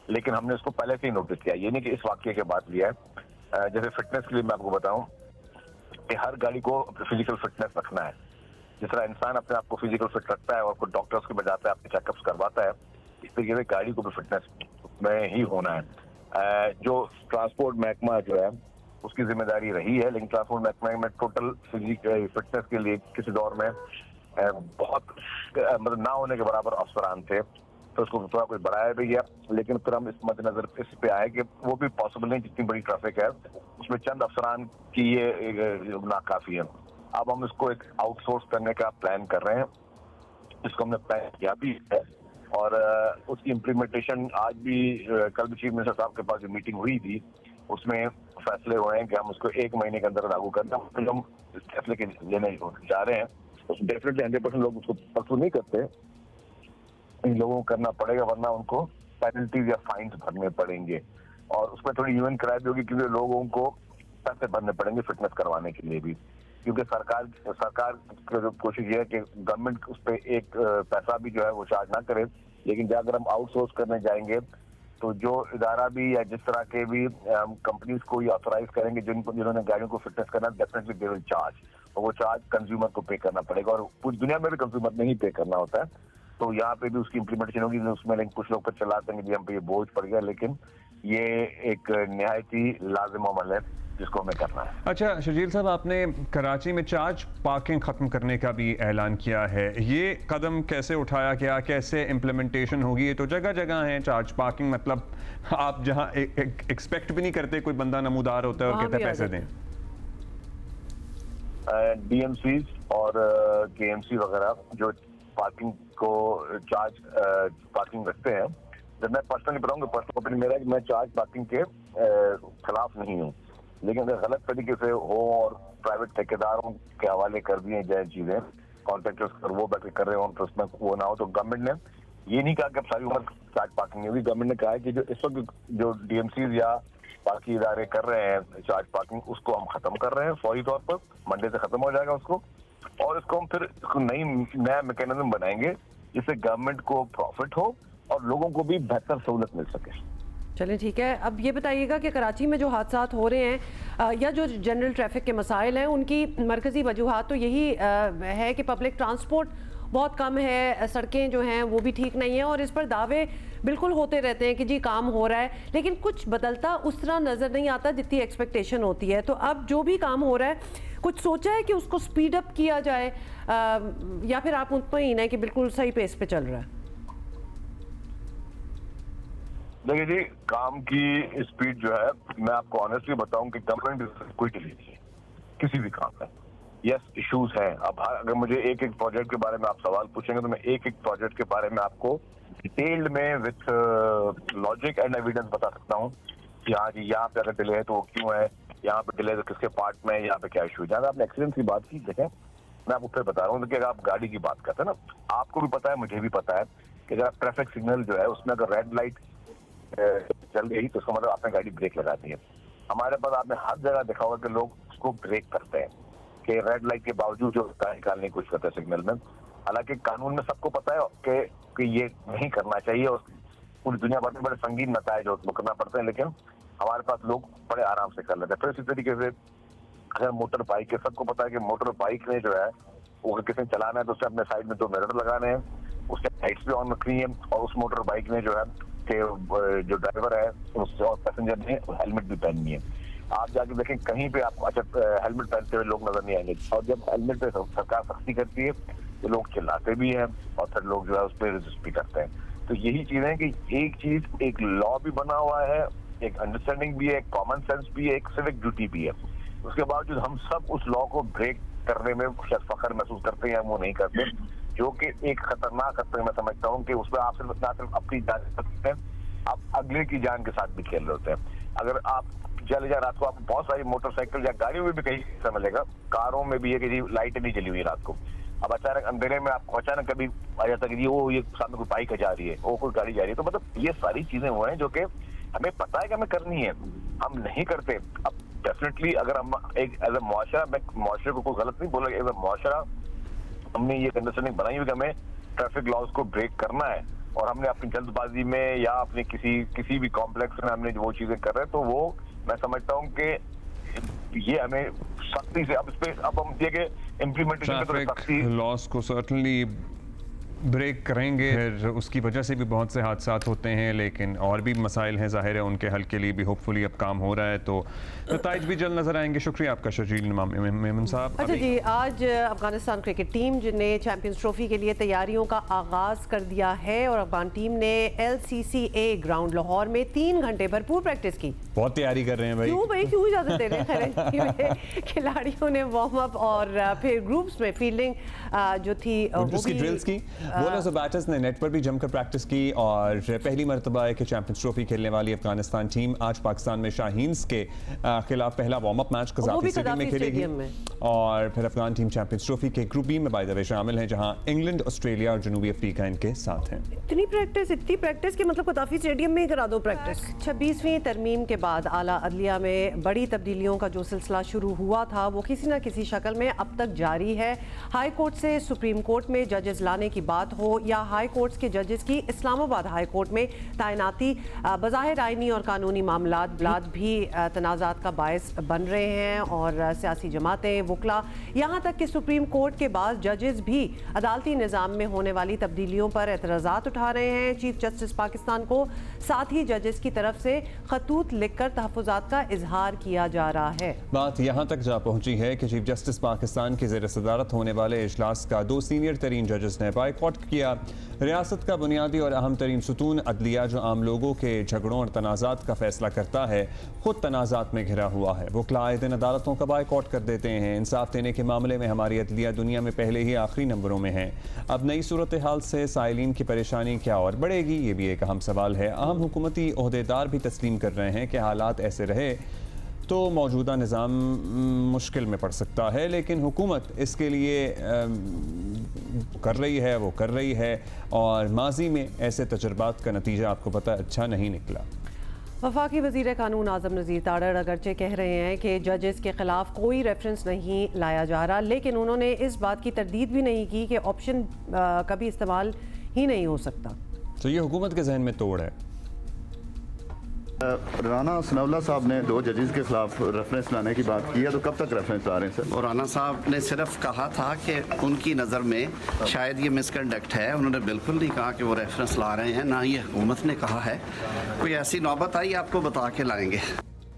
लेकिन हमने इसको पहले से ही नोटिस किया। ये नहीं कि इस वाक्य के बाद लिया है। जैसे फिटनेस के लिए मैं आपको बताऊं कि हर गाड़ी को फिजिकल फिटनेस रखना है। जिस तरह इंसान अपने आप को फिजिकल फिट रखता है और कुछ डॉक्टर्स के बजाता है, अपने चेकअप्स करवाता है, इस तरीके से गाड़ी को भी फिटनेस में ही होना है। जो ट्रांसपोर्ट महकमा जो है उसकी जिम्मेदारी रही है, लेकिन ट्रांसपोर्ट महकमा में टोटल फिटनेस के लिए किसी दौर में बहुत मतलब ना होने के बराबर अफसरान थे, तो उसको थोड़ा कुछ बढ़ाया भी गया। लेकिन फिर हम इस मद्देनजर इस पे आए कि वो भी पॉसिबल नहीं, जितनी बड़ी ट्रैफिक है उसमें चंद अफसरान की ये नाकाफी है। अब हम इसको एक आउटसोर्स करने का प्लान कर रहे हैं, इसको हमने प्लान किया भी है और उसकी इम्प्लीमेंटेशन आज भी कल भी चीफ मिनिस्टर साहब के पास जो मीटिंग हुई थी, उसमें फैसले हुए हैं कि हम उसको 1 महीने के अंदर लागू करना, फिर हम फैसले के लेने जा रहे हैं। तो डेफिनेटली 100% लोग उसको पसंद नहीं करते, इन लोगों को करना पड़ेगा, वरना उनको पेनल्टीज या फाइन्स भरने पड़ेंगे। और उसमें थोड़ी यूएन कराई भी होगी, क्योंकि लोगों को पैसे भरने पड़ेंगे फिटनेस करवाने के लिए भी, क्योंकि सरकार की जो कोशिश ये है कि गवर्नमेंट उस पर एक पैसा भी जो है वो चार्ज ना करे। लेकिन जब अगर हम आउटसोर्स करने जाएंगे तो जो इदारा भी या जिस तरह के भी कंपनीज को ये ऑथोराइज करेंगे जिन्होंने गाड़ियों को फिटनेस करना, डेफिनेटली दे विल चार्ज, और वो चार्ज कंज्यूमर को पे करना पड़ेगा। और पूरी दुनिया में भी कंज्यूमर में ही पे करना होता है, तो यहाँ पे भी उसकी इम्प्लीमेंटेशन होगी। उसमें लेकिन कुछ लोग पर चलाते हैं कि हम पे ये बोझ पड़ गया, लेकिन ये एक निहायत ही लाजिम अमल है जिसको हमें करना है। अच्छा शर्जील साहब, आपने कराची में चार्ज पार्किंग खत्म करने का भी ऐलान किया है, ये कदम कैसे उठाया गया, कैसे इम्प्लीमेंटेशन होगी? ये तो जगह जगह है चार्ज पार्किंग, मतलब आप जहां एक्सपेक्ट भी नहीं करते कोई बंदा नमूदार होता है और कहता है पैसे दें। डीएमसी और केएमसी वगैरह जो पार्किंग को चार्ज पार्किंग रखते हैं, जब मैं पर्सनली बताऊंगा, पर्सनल ओपिनियन मेरा है कि मैं चार्ज पार्किंग के खिलाफ नहीं हूँ, लेकिन अगर गलत तरीके से हो और प्राइवेट ठेकेदारों के हवाले कर दिए जाए चीजें, कॉन्ट्रैक्टर्स पर वो बैठे कर रहे हो तो उसमें वो ना हो, तो गवर्नमेंट ने ये नहीं कहा कि अब सारी उम्र चार्ज पार्किंग नहीं होगी। गवर्नमेंट ने कहा है कि जो इस वक्त जो डीएमसीज या बाकी इदारे कर रहे हैं चार्ज पार्किंग, उसको हम खत्म कर रहे हैं फौरी तौर पर, मंडे से खत्म हो जाएगा उसको, और इसको हम फिर नया मैकेनिज्म बनाएंगे जिससे गवर्नमेंट को प्रॉफिट हो और लोगों को भी बेहतर सहूलत मिल सके। चलें ठीक है, अब ये बताइएगा कि कराची में जो हादसात हो रहे हैं या जो जनरल ट्रैफिक के मसाइल हैं, उनकी मरकज़ी वजूहात तो यही है कि पब्लिक ट्रांसपोर्ट बहुत कम है, सड़कें जो हैं वो भी ठीक नहीं हैं, और इस पर दावे बिल्कुल होते रहते हैं कि जी काम हो रहा है, लेकिन कुछ बदलता उस तरह नज़र नहीं आता जितनी एक्सपेक्टेशन होती है। तो अब जो भी काम हो रहा है, कुछ सोचा है कि उसको स्पीड अप किया जाए, या फिर आप मुतमईन है कि बिल्कुल सही पेस पे चल रहा है? देखिए जी, काम की स्पीड जो है, मैं आपको ऑनेस्टली बताऊं कि गवर्नमेंट कोई डिले नहीं है किसी भी काम में। यस, इश्यूज हैं। अब अगर मुझे एक एक प्रोजेक्ट के बारे में आप सवाल पूछेंगे तो मैं एक एक प्रोजेक्ट के बारे में आपको डिटेल्ड में विथ लॉजिक एंड एविडेंस बता सकता हूँ कि हाँ जी यहाँ पे अगर डिले है तो वो क्यों है, यहाँ पे डिले तो किसके पार्ट में है, यहाँ पे क्या इशू है। जहाँ आपने एक्सीडेंट की बात की, देखें मैं आपको फिर बता रहा हूँ कि अगर आप गाड़ी की बात करते हैं ना, आपको भी पता है, मुझे भी पता है कि अगर ट्रैफिक सिग्नल जो है उसमें अगर रेड लाइट चल गई तो उसका मतलब आपने गाड़ी ब्रेक लगा दी है। हमारे पास आपने हर जगह देखा होगा कि लोग उसको ब्रेक करते हैं कि रेड लाइट के बावजूद जो निकालने की कोशिश करते हैं सिग्नल में। हालांकि कानून में सबको पता है कि ये नहीं करना चाहिए और पूरी दुनिया भर में बड़े संगीन नतायज करना पड़ते हैं, लेकिन हमारे पास लोग बड़े आराम से कर लेते हैं। फिर इसी तरीके से अगर मोटर बाइक है, सबको पता है कि मोटर बाइक ने जो है वो किसी ने चलाना है तो उससे अपने साइड में 2 मिरर लगाने हैं, उसके लाइट्स भी ऑन रखनी है, और उस मोटर बाइक ने जो है कि जो ड्राइवर है उससे और पैसेंजर ने हेलमेट भी पहननी है। आप जाके देखें कहीं पे आपको अच्छा हेलमेट पहनते हुए लोग नजर नहीं आएंगे, और जब हेलमेट पे सरकार सख्ती करती है तो लोग चिल्लाते भी हैं और फिर लोग जो है उस पर रेजिस्ट भी करते हैं। तो यही चीज है कि एक चीज, एक लॉ भी बना हुआ है, एक अंडरस्टैंडिंग भी है, एक कॉमन सेंस भी है, एक सिविक ड्यूटी भी है। उसके बावजूद हम सब उस लॉ को ब्रेक करने में शायद फख्र महसूस करते हैं या वो नहीं करते, जो कि एक खतरनाक हद तक मैं समझता हूँ कि उसमें आप सिर्फ अपनी जान सकते हैं, आप अगले की जान के साथ भी खेल रहे होते हैं। अगर आप चले जा रात को, आप बहुत सारी मोटरसाइकिल या गाड़ियों में भी कहीं समय मिलेगा, कारों में भी है कि जी लाइटें नहीं जली हुई रात को, अब अचानक अंधेरे में आपको अचानक कभी आ जाता है कि वो ये सामने कोई बाइक जा रही है, वो कोई गाड़ी जा रही है। तो मतलब ये सारी चीजें वो हैं जो कि हमें पता है कि हमें करनी है, हम नहीं करते। अब डेफिनेटली अगर हम एक एज ए मुआशरा, मैं मुआशरे को कोई गलत नहीं बोला, एज ए मुआशरा हमने ये अंडरस्टैंडिंग बनाई हुई कि हमें ट्रैफिक लॉज को ब्रेक करना है, और हमने अपनी जल्दबाजी में या अपने किसी भी कॉम्प्लेक्स में हमने जो वो चीजें कर रहे हैं, तो वो मैं समझता हूँ कि ये हमें सख्ती से अब हम ये इम्प्लीमेंटेशन में सख्ती लॉस को सर्टनली ब्रेक करेंगे। फिर उसकी वजह से भी बहुत से हादसा होते हैं, लेकिन और भी मसाइल हैं ज़ाहिर है, उनके हल के लिए भी होपफुली अब काम हो रहा है, तो नताइज भी जल्द नजर आएंगे। शुक्रिया आपका शर्जील मेमन साहब। अच्छा जी, आज अफगानिस्तान क्रिकेट टीम जिन्हें चैंपियंस ट्रॉफी के लिए तैयारियों का आगाज़ कर दिया है, और अफगान टीम ने LCCA ग्राउंड लाहौर में 3 घंटे भरपूर प्रैक्टिस की। बहुत तैयारी कर रहे हैं भाई, क्यों इजाजत दे रहे हैं? खिलाड़ियों ने वार्म अप और फिर ग्रुप्स में फील्डिंग जो थी वो भी ड्रिल्स की बॉलर्स और बैटर्स ने नेट पर भी जमकर प्रैक्टिस की और पहली मरतबा है कि चैंपियंस ट्रॉफी खेलने वाली अफगानिस्तान टीम आज पाकिस्तान में शाहीन्स के खिलाफ पहला वार्म अप मैच कज़ाफ़ी स्टेडियम में खेलेगी और फिर अफगान टीम चैंपियंस ट्रॉफी के ग्रुप बी में बाय द वे शामिल है, जहां इंग्लैंड, ऑस्ट्रेलिया और जनूबी अफ्रीका इनके साथ हैं। इतनी प्रैक्टिस कि मतलब कज़ाफ़ी स्टेडियम में ही करा दो प्रैक्टिस। 26वीं तरमीम के बाद आला अदलिया में बड़ी तब्दीलियों का जो सिलसिला शुरू हुआ था वो किसी न किसी शक्ल में अब तक जारी है। हाई कोर्ट से सुप्रीम कोर्ट में जजेस लाने की बात हो या हाई कोर्ट्स के जजेस की इस्लामाबाद हाई कोर्ट में तैनाती, बज़ाहिर आइनी और कानूनी मामलात भी तनाज़ात का बायस बन रहे हैं और सियासी जमातें, वकला, यहाँ तक कि सुप्रीम कोर्ट के बाद जजेस भी अदालती निज़ाम में होने वाली तब्दीलियों पर एतराज़ात उठा रहे हैं। चीफ जस्टिस पाकिस्तान को साथ ही जजेस की तरफ से खतूत लिखकर तहफ़्फ़ुज़ात का इजहार किया जा रहा है। बात यहाँ तक जा पहुँची है कि चीफ जस्टिस पाकिस्तान की ज़ेर सदारत होने वाले इजलास का 2 सीनियर तरीन जजेस ने बायकॉट किया। रियासत का बुनियादी और अहम तरीन सुतून अदलिया जो आम लोगों के झगड़ों और तनाज़ात का फैसला करता है, खुद तनाज़ात में घिरा हुआ है। वकला आए दिन अदालतों का बायकॉट कर देते हैं। इंसाफ देने के मामले में हमारी अदलिया दुनिया में पहले ही आखिरी नंबरों में है। अब नई सूरत हाल से साइलिन की परेशानी क्या और बढ़ेगी, ये भी एक अहम सवाल है। अहम हुकूमती ओहदेदार भी तस्लीम कर रहे हैं कि हालात ऐसे रहे तो मौजूदा निज़ाम मुश्किल में पड़ सकता है, लेकिन हुकूमत इसके लिए कर रही है, वो कर रही है और माजी में ऐसे तजर्बात का नतीजा आपको पता अच्छा नहीं निकला। वफाकी वज़ीर कानून आज़म नज़ीर तारड़ अगरचे कह रहे हैं कि जजेस के खिलाफ कोई रेफरेंस नहीं लाया जा रहा, लेकिन उन्होंने इस बात की तरदीद भी नहीं की कि ऑप्शन कभी इस्तेमाल ही नहीं हो सकता। तो ये हुकूमत के जहन में तोड़ है। राना सनाउल्लाह साहब ने 2 जजेस के खिलाफ रेफरेंस लाने की बात की है, तो कब तक रेफरेंस ला रहे हैं सर? और राना साहब ने सिर्फ कहा था कि उनकी नज़र में शायद ये मिसकंडक्ट है। उन्होंने बिल्कुल नहीं कहा कि वो रेफरेंस ला रहे हैं, ना ये हुकूमत ने कहा है। कोई ऐसी नौबत आई आपको बता के लाएंगे।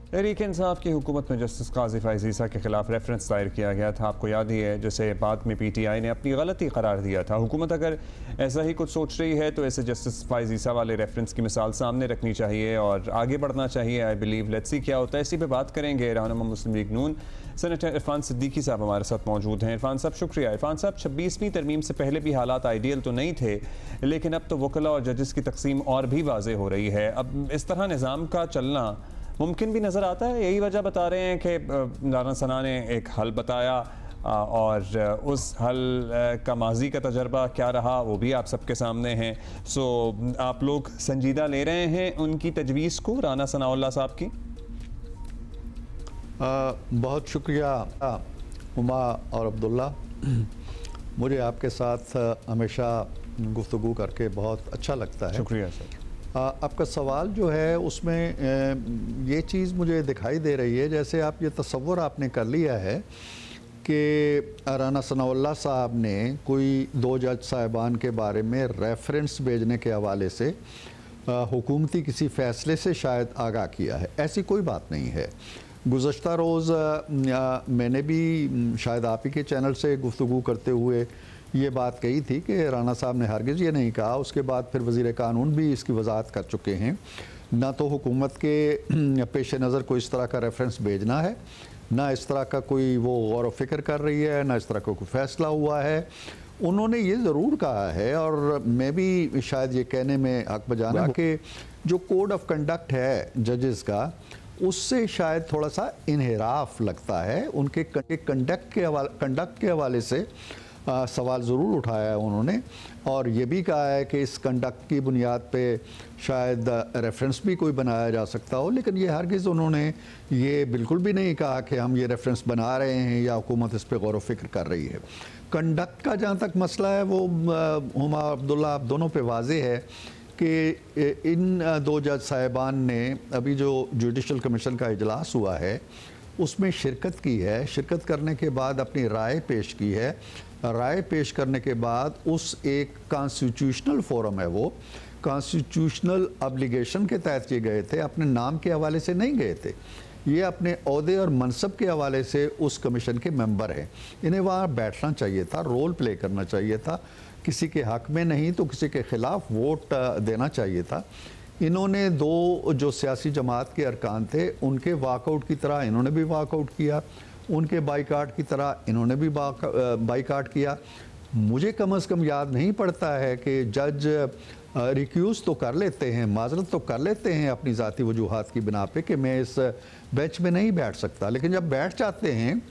तहरीक इंसाफ की हुकूमत में जस्टिस काजी फैज़ ईसा के खिलाफ रेफरेंस दायर किया गया था, आपको याद ही है, जिसे बाद में PTI ने अपनी गलती करार दिया था। हुकूमत अगर ऐसा ही कुछ सोच रही है तो ऐसे जस्टिस फैज़ ईसा वाले रेफरेंस की मिसाल सामने रखनी चाहिए और आगे बढ़ना चाहिए। आई बिलीव लेट्स सी क्या होता है। इसी पे बात करेंगे। रहनुमा मुस्लिम लीग नून सेनेटर इरफान सिद्दीकी साहब हमारे साथ मौजूद हैं। इरफान साहब शुक्रिया। इरफान साहब, 26वीं तरमीम से पहले भी हालात आइडियल तो नहीं थे, लेकिन अब तो वकला और जजेस की तकसीम और भी वाज़े हो रही है। अब इस तरह निज़ाम का चलना मुमकिन भी नज़र आता है। यही वजह बता रहे हैं कि राना सना ने एक हल बताया और उस हल का माजी का तजर्बा क्या रहा वो भी आप सबके सामने है। सो आप लोग संजीदा ले रहे हैं उनकी तजवीज़ को, राना सनाउल्लाह साहब की? बहुत शुक्रिया उमा और अब्दुल्ला। मुझे आपके साथ हमेशा गुफ्तगू करके बहुत अच्छा लगता है। शुक्रिया सर। आपका सवाल जो है उसमें ये चीज़ मुझे दिखाई दे रही है, जैसे आप ये तसव्वुर आपने कर लिया है कि राना सनाउल्लाह साहब ने कोई 2 जज साहिबान के बारे में रेफरेंस भेजने के हवाले से हुकूमती किसी फ़ैसले से शायद आगाह किया है। ऐसी कोई बात नहीं है। गुज़श्ता रोज़ मैंने भी शायद आप ही के चैनल से गुफ्तगू करते हुए ये बात कही थी कि राना साहब ने हरगिज़ ये नहीं कहा। उसके बाद फिर वज़ीर कानून भी इसकी वजाहत कर चुके हैं। ना तो हुकूमत के पेश नज़र कोई इस तरह का रेफरेंस भेजना है, ना इस तरह का कोई वो गौर व फिक्र कर रही है, ना इस तरह का कोई फ़ैसला हुआ है। उन्होंने ये ज़रूर कहा है और मैं भी शायद ये कहने में हक बजाना कि जो कोड ऑफ कंडक्ट है जजेस का, उससे शायद थोड़ा सा इन्हिराफ लगता है। उनके कंडक्ट के हवाले से सवाल ज़रूर उठाया है उन्होंने और ये भी कहा है कि इस कंडक्ट की बुनियाद पे शायद रेफरेंस भी कोई बनाया जा सकता हो, लेकिन ये हरगिज़ उन्होंने ये बिल्कुल भी नहीं कहा कि हम ये रेफरेंस बना रहे हैं या हुकूमत इस पर गौर व फिक्र कर रही है। कंडक्ट का जहाँ तक मसला है वो हुमा अब्दुल्ला आप दोनों पे वाज़ेह है कि इन 2 जज साहिबान ने अभी जो जुडिशल कमीशन का इजलास हुआ है उसमें शिरकत की है। शिरकत करने के बाद अपनी राय पेश की है। राय पेश करने के बाद उस एक कॉन्स्टिट्यूशनल फोरम है, वो कॉन्स्टिट्यूशनल ऑब्लिगेशन के तहत ये गए थे, अपने नाम के हवाले से नहीं गए थे। ये अपने ओहदे और मनसब के हवाले से उस कमीशन के मेंबर हैं। इन्हें वहाँ बैठना चाहिए था, रोल प्ले करना चाहिए था, किसी के हक में नहीं तो किसी के ख़िलाफ़ वोट देना चाहिए था। इन्होंने 2 जो सियासी जमात के अरकान थे उनके वाकआउट की तरह इन्होंने भी वाकआउट किया, उनके बाइकाट की तरह इन्होंने भी बाइकाट किया। मुझे कम से कम याद नहीं पड़ता है कि जज रिक्यूज़ तो कर लेते हैं, माजरत तो कर लेते हैं अपनी ज़ाती वजूहात की बिना पे कि मैं इस बेंच में नहीं बैठ सकता, लेकिन जब बैठ जाते हैं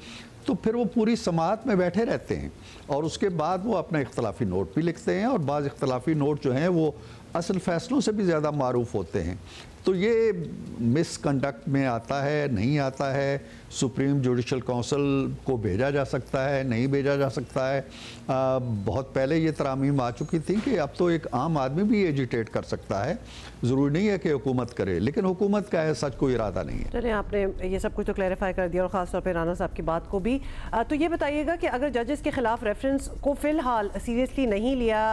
तो फिर वो पूरी समाअत में बैठे रहते हैं और उसके बाद वो अपना इख्तलाफी नोट भी लिखते हैं और बाज़ इख्तलाफी नोट जो हैं वो असल फैसलों से भी ज़्यादा मारूफ होते हैं। तो ये मिसकंडक्ट में आता है, नहीं आता है, सुप्रीम जुडिशल काउंसिल को भेजा जा सकता है, नहीं भेजा जा सकता है। बहुत पहले ये तरामीम आ चुकी थी कि अब तो एक आम आदमी भी एजिटेट कर सकता है, ज़रूरी नहीं है कि हुकूमत करे, लेकिन हुकूमत का ऐसा कोई इरादा नहीं है। चलिए, आपने ये सब कुछ तो क्लैरिफाई कर दिया और ख़ासतौर पर राना साहब की बात को भी। तो ये बताइएगा कि अगर जजेस के खिलाफ रेफरेंस को फ़िलहाल सीरियसली नहीं लिया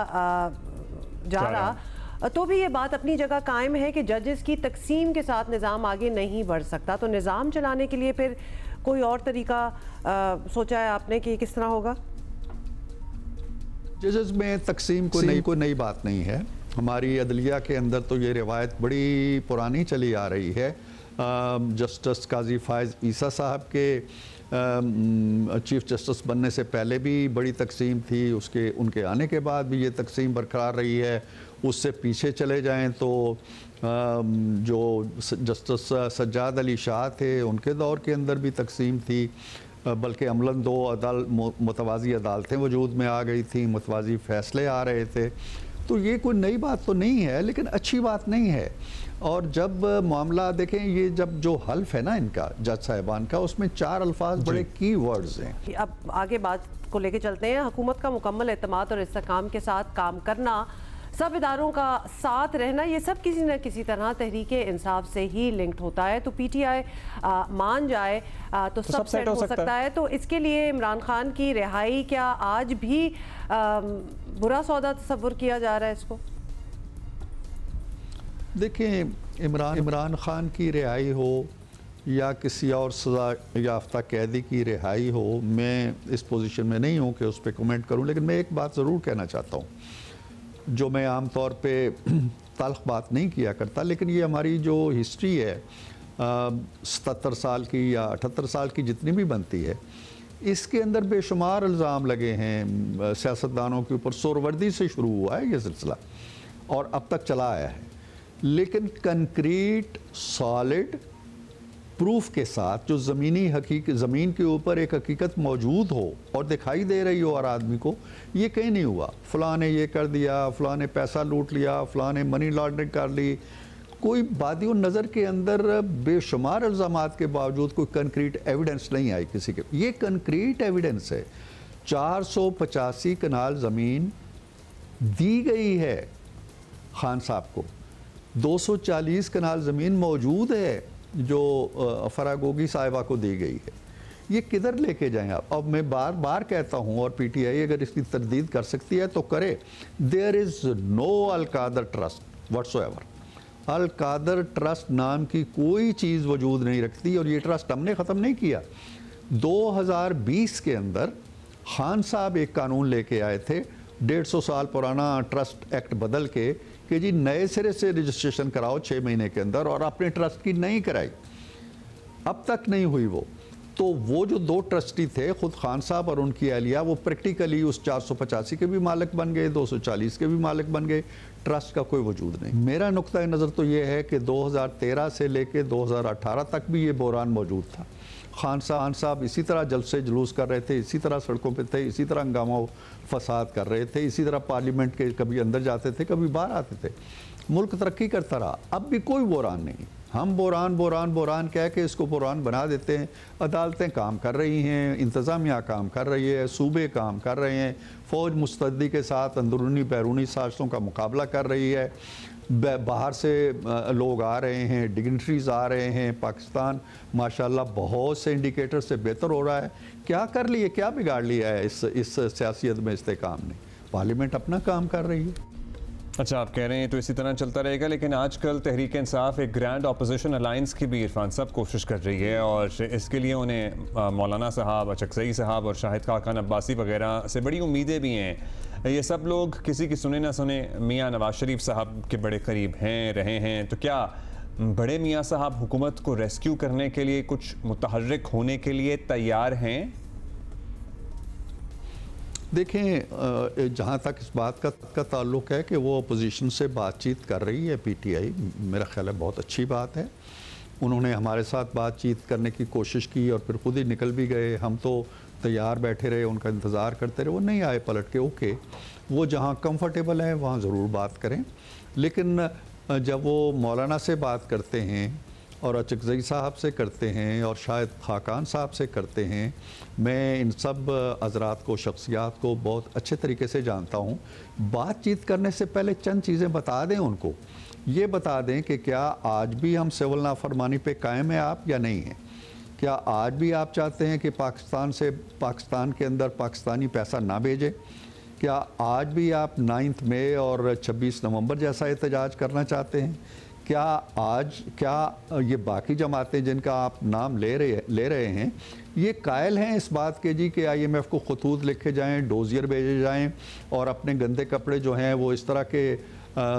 जा रहा तो भी ये बात अपनी जगह कायम है कि जजेस की तकसीम के साथ निज़ाम आगे नहीं बढ़ सकता, तो निज़ाम चलाने के लिए फिर कोई और तरीका सोचा है आपने कि किस तरह होगा? जजेस में तकसीम को नई बात नहीं है। हमारी अदलिया के अंदर तो ये रिवायत बड़ी पुरानी चली आ रही है। जस्टिस काजी फायज़ ईसा साहब के चीफ जस्टिस बनने से पहले भी बड़ी तकसीम थी, उनके आने के बाद भी ये तकसीम बरकरार रही है। उससे पीछे चले जाएं तो जो जस्टिस सज्जाद अली शाह थे उनके दौर के अंदर भी तकसीम थी, बल्कि अमलन दो मुतवाज़ी अदालतें वजूद में आ गई थी, मुतवाज़ी फ़ैसले आ रहे थे। तो ये कोई नई बात तो नहीं है, लेकिन अच्छी बात नहीं है। और जब मामला देखें, ये जब जो हल्फ है ना इनका जज साहिबान का, उसमें 4 अल्फाज बड़े की वर्ड्स हैं। अब आगे बात को लेके चलते हैं। हुकूमत का मुकम्मल एतमाद और इस्तेहकाम के साथ काम करना, सब इदारों का साथ रहना, ये सब किसी न किसी तरह तहरीक इंसाफ से ही लिंक्ड होता है। तो पीटीआई मान जाए तो सब सेट हो सकता है। तो इसके लिए इमरान खान की रिहाई क्या आज भी बुरा सौदा तस्वुर किया जा रहा है इसको? देखें, इमरान खान की रिहाई हो या किसी और सज़ा याफ्ता कैदी की रिहाई हो, मैं इस पोजीशन में नहीं हूँ कि उस पर कमेंट करूँ, लेकिन मैं एक बात ज़रूर कहना चाहता हूँ जो मैं आम तौर पे तल्ख बात नहीं किया करता, लेकिन ये हमारी जो हिस्ट्री है 77 साल की या 78 साल की जितनी भी बनती है, इसके अंदर बेशुमार इल्ज़ाम लगे हैं सियासतदानों के ऊपर। सोरवर्दी से शुरू हुआ है ये सिलसिला और अब तक चला आया है, लेकिन कंक्रीट सॉलिड प्रूफ के साथ जो ज़मीन के ऊपर एक हकीकत मौजूद हो और दिखाई दे रही हो हर आदमी को, ये कहीं नहीं हुआ। फ़लाँ ने ये कर दिया, फ़लाँ ने पैसा लूट लिया, फ़लाँ ने मनी लॉन्ड्रिंग कर ली, कोई बादियों नज़र के अंदर बेशुमार इल्ज़ामात के बावजूद कोई कंक्रीट एविडेंस नहीं आई किसी के। ये कंक्रीट एविडेंस है। 485 कनाल ज़मीन दी गई है खान साहब को, 240 कनाल ज़मीन मौजूद है जो फरागोगी साहिबा को दी गई है। ये किधर लेके जाएं आप? अब मैं बार बार कहता हूँ, और पीटीआई अगर इसकी तरदीद कर सकती है तो करे, there is no Al Qadir trust whatsoever. Al Qadir trust नाम की कोई चीज़ वजूद नहीं रखती, और ये ट्रस्ट हमने ख़त्म नहीं किया। 2020 के अंदर खान साहब एक कानून लेके आए थे, 150 साल पुराना ट्रस्ट एक्ट बदल के, कि जी नए सिरे से रजिस्ट्रेशन कराओ 6 महीने के अंदर, और अपने ट्रस्ट की नहीं कराई, अब तक नहीं हुई वो। तो वो जो 2 ट्रस्टी थे, खुद खान साहब और उनकी अहलिया, वो प्रैक्टिकली उस 485 के भी मालिक बन गए, 240 के भी मालिक बन गए। ट्रस्ट का कोई वजूद नहीं। मेरा नुक्ता नज़र तो ये है कि 2013 से लेके 2018 तक भी ये बहरान मौजूद था। खान साहब इसी तरह जलसे जुलूस कर रहे थे, इसी तरह सड़कों पे थे, इसी तरह हंगामा फसाद कर रहे थे, इसी तरह पार्लियामेंट के कभी अंदर जाते थे, कभी बाहर आते थे। मुल्क तरक्की करता रहा, अब भी कोई बहरान नहीं। हम बहरान कह के इसको बहरान बना देते हैं। अदालतें काम कर रही हैं, इंतज़ामिया काम कर रही है, सूबे काम कर रहे हैं, फ़ौज मुस्तैदी के साथ अंदरूनी बैरूनी साजिशों का मुकाबला कर रही है, बाहर से लोग आ रहे हैं, डिग्निटरीज आ रहे हैं। पाकिस्तान माशाल्लाह बहुत से इंडिकेटर से बेहतर हो रहा है। क्या कर लिए, क्या बिगाड़ लिया है इस सियासियत में इस्तेकाम ने? पार्लियामेंट अपना काम कर रही है। अच्छा, आप कह रहे हैं तो इसी तरह चलता रहेगा, लेकिन आजकल तहरीक इंसाफ एक ग्रैंड अपोजिशन अलायंस की भी इरफान साहब कोशिश कर रही है, और इसके लिए उन्हें मौलाना साहब, अचकज़ई साहब और शाहिद खान अब्बासी वगैरह से बड़ी उम्मीदें भी हैं। ये सब लोग किसी की सुने ना सुने मियाँ नवाज शरीफ साहब के बड़े करीब हैं, रहे हैं। तो क्या बड़े मियाँ साहब हुकूमत को रेस्क्यू करने के लिए, कुछ मुतहर्रिक होने के लिए तैयार हैं? देखें, जहाँ तक इस बात का ताल्लुक है कि वो अपोजिशन से बातचीत कर रही है पीटीआई, मेरा ख्याल है बहुत अच्छी बात है। उन्होंने हमारे साथ बातचीत करने की कोशिश की और फिर खुद ही निकल भी गए। हम तो तैयार बैठे रहे, उनका इंतज़ार करते रहे, वो नहीं आए पलट के। ओके, वो जहाँ कंफर्टेबल है वहाँ ज़रूर बात करें, लेकिन जब वो मौलाना से बात करते हैं और अचकज़ई साहब से करते हैं और शायद खाकान साहब से करते हैं, मैं इन सब हज़रात को, शख्सियात को बहुत अच्छे तरीके से जानता हूँ। बातचीत करने से पहले चंद चीज़ें बता दें उनको, ये बता दें कि क्या आज भी हम सिविल नाफरमानी पे कायम हैं आप या नहीं हैं? क्या आज भी आप चाहते हैं कि पाकिस्तान के अंदर पाकिस्तानी पैसा ना भेजें? क्या आज भी आप 9 मई और 26 नवंबर जैसा एहतजाज करना चाहते हैं? क्या ये बाकी जमातें जिनका आप नाम ले रहे हैं, ये कायल हैं इस बात के जी कि IMF को खतूत लिखे जाएं, डोजियर भेजे जाएं और अपने गंदे कपड़े जो हैं वो इस तरह के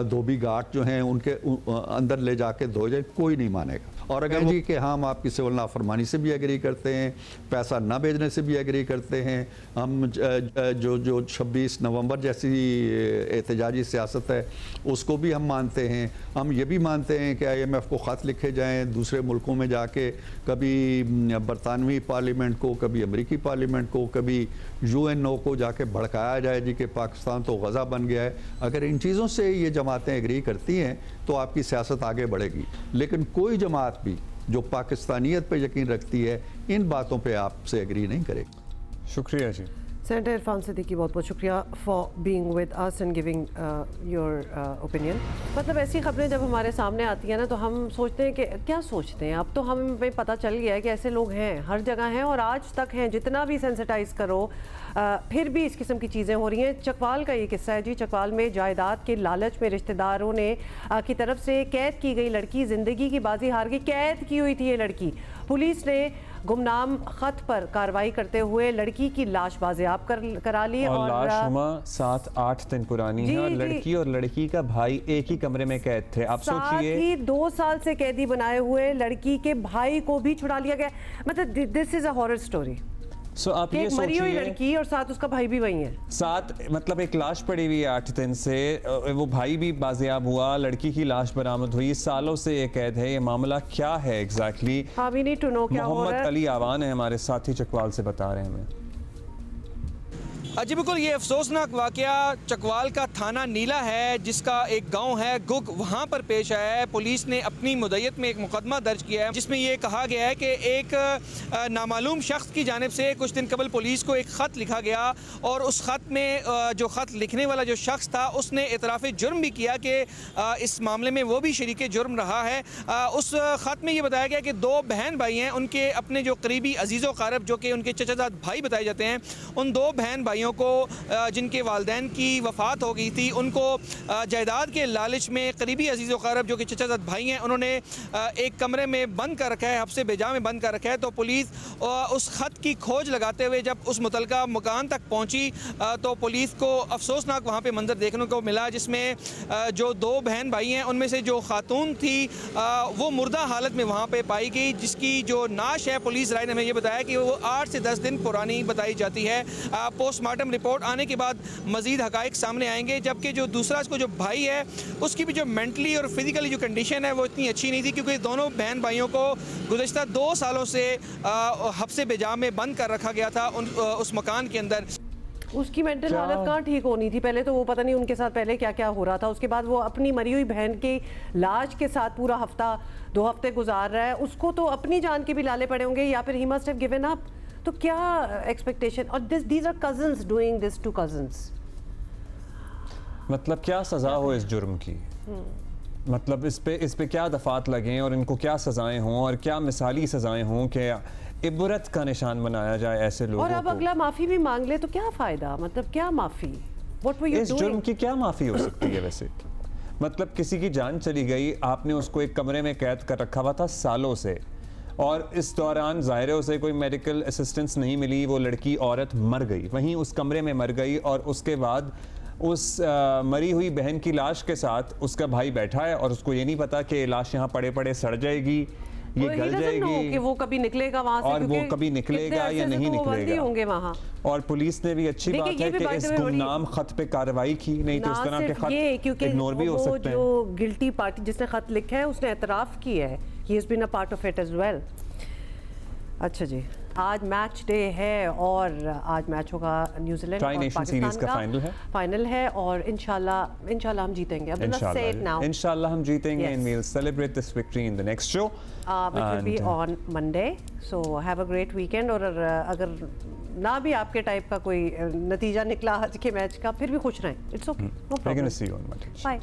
धोबी घाट जो हैं उनके अंदर ले जाके धो जाए? कोई नहीं मानेगा। और अगर जी कि हम आपकी सिविल नाफरमानी से भी एग्री करते हैं, पैसा ना भेजने से भी एग्री करते हैं, हम जो 26 नवंबर जैसी एहतजाजी सियासत है उसको भी हम मानते हैं, हम ये भी मानते हैं कि IMF को ख़त लिखे जाएं दूसरे मुल्कों में जाके, कभी बरतानवी पार्लियामेंट को, कभी अमेरिकी पार्लियामेंट को, कभी UNO को जाके भड़काया जाए जी कि पाकिस्तान तो गज़ा बन गया है। अगर इन चीज़ों से ये जमातें एग्री करती हैं तो आपकी सियासत आगे बढ़ेगी, लेकिन कोई जमात भी जो पाकिस्तानियत पे यकीन रखती है इन बातों पे आपसे एग्री नहीं करेगी। शुक्रिया जी। सेनेटर इरफान सिद्दीकी, बहुत बहुत शुक्रिया for being with us and giving your opinion. मतलब ऐसी खबरें जब हमारे सामने आती हैं ना तो हम सोचते हैं कि क्या सोचते हैं, अब तो हमें पता चल गया है कि ऐसे लोग हैं, हर जगह हैं और आज तक हैं। जितना भी सेंसिटाइज करो फिर भी इस किस्म की चीज़ें हो रही हैं। चकवाल का ये किस्सा है जी। चकवाल में जायदाद के लालच में रिश्तेदारों ने की तरफ से कैद की गई लड़की ज़िंदगी की बाजी हार गई। कैद की हुई थी ये लड़की। पुलिस ने गुमनाम खत पर कार्रवाई करते हुए लड़की की लाश बाजियाब करा ली और लाश 7-8 दिन पुरानी है और लड़की और लड़की का भाई एक ही कमरे में कैद थे। आप सोचिए, 2 साल से कैदी बनाए हुए लड़की के भाई को भी छुड़ा लिया गया। मतलब this is a horror story. आप ये मरी हुई लड़की और साथ उसका भाई भी वही है। साथ मतलब एक लाश पड़ी हुई है 8 दिन से, वो भाई भी बाजियाब हुआ, लड़की की लाश बरामद हुई। सालों से ये कैद है। ये मामला क्या है एग्जैक्टली? हाँ, वी नीड टू नो क्या हो रहा है। मोहम्मद अली आवान है हमारे साथी चकवाल से, बता रहे हैं हमें। जी बिल्कुल, ये अफसोसनाक वाकया चकवाल का थाना नीला है जिसका एक गांव है गुग, वहां पर पेश आया है। पुलिस ने अपनी मुद्दत में एक मुकदमा दर्ज किया है जिसमें ये कहा गया है कि एक नामालूम शख्स की जानिब से कुछ दिन कबल पुलिस को एक ख़त लिखा गया और उस ख़त में जो ख़त लिखने वाला जो शख्स था उसने इतराफ़ जुर्म भी किया कि इस मामले में वो भी शरीक जुर्म रहा है। उस ख़त में ये बताया गया कि 2 बहन भाई हैं, उनके अपने जो करीबी अजीज़ व क़ारब जो कि उनके चचाजाद भाई बताए जाते हैं, उन 2 बहन भाइयों को जिनके वालिदैन की वफ़ात हो गई थी, उनको जायदाद के लालच में करीबी अजीज़ व क़ारब जो कि चचाजाद भाई हैं उन्होंने एक कमरे में बंद कर रखा है, हफ्से बेजा में बंद कर रखा है। तो पुलिस उस ख़त की खोज लगाते हुए जब उस मुतलका मकान तक पहुंची तो पुलिस को अफसोसनाक वहाँ पे मंजर देखने को मिला जिसमें जो 2 बहन भाई हैं उनमें से जो खातून थी वो मुर्दा हालत में वहाँ पे पाई गई, जिसकी जो नाश है पुलिस राय ने हमें ये बताया कि वो 8 से 10 दिन पुरानी बताई जाती है। पोस्टमार्टम रिपोर्ट आने के बाद मजीद हकाइक सामने आएंगे। जबकि जो दूसरा इसको जो भाई है उसकी भी जो मेंटली और फिजिकली जो कंडीशन है वो इतनी अच्छी नहीं थी, क्योंकि दोनों बहन भाइयों को गुज़श्ता 2 सालों से हफ्से बेजा में बंद कर रखा गया था उस मकान के अंदर। उसकी मेंटल हालत कहाँ ठीक होनी थी? पहले तो वो पता नहीं उनके साथ पहले क्या क्या हो रहा था, उसके बाद वो अपनी मरी हुई बहन की लाश के साथ पूरा हफ्ता 2 हफ्ते गुजार रहा है। उसको तो अपनी जान के भी लाले पड़े होंगे या फिर he must have given up. तो क्या एक्सपेक्टेशन? और these are cousins doing this to cousins. मतलब क्या सज़ा हो इस जुर्म की? मतलब इस पे क्या दफात लगें और इनको क्या सज़ाएं हों और क्या मिसाली सज़ाएं हों कि इबरत का निशान बनाया जाए ऐसे लोगों को। और अब अगला माफ़ी भी मांग ले तो क्या फ़ायदा? मतलब क्या माफ़ी? What were you इस जुर्म की क्या माफ़ी हो सकती है वैसे? मतलब किसी की जान चली गई, आपने उसको एक कमरे में कैद कर रखा हुआ था सालों से, और इस दौरान ज़ाहिर है उसे कोई मेडिकल असिस्टेंस नहीं मिली, वो लड़की औरत मर गई, वहीं उस कमरे में मर गई, और उसके बाद उस मरी हुई बहन की लाश के साथ उसका भाई बैठा है और उसको ये नहीं पता कि लाश यहाँ पड़े पड़े सड़ जाएगी ये गल जाएगी कि वो कभी निकलेगा वहां से, और वो कभी निकलेगा या नहीं निकलेगा होंगे वहाँ। और पुलिस ने भी अच्छी बात है कि इस गुमनाम खत पे कार्रवाई की, नहीं तो इस तरह के खत इग्नोर भी हो सकते हैं। जो गिल्टी पार्टी जिसने खत लिखा है उसने एतराफ किया है, he has been a part of it as well. अच्छा जी, आज मैच डे है और आज मैच होगा न्यूजीलैंड और पाकिस्तान का फाइनल है और इंशाल्लाह हम जीतेंगे। इंशाल्लाह हम जीतेंगे and we'll celebrate this victory in the next show which will be on Monday, so have a great weekend। और अगर ना भी आपके टाइप का कोई नतीजा निकला आज के मैच का, फिर भी खुश रहें, it's okay, no problem. See you on Monday। Bye.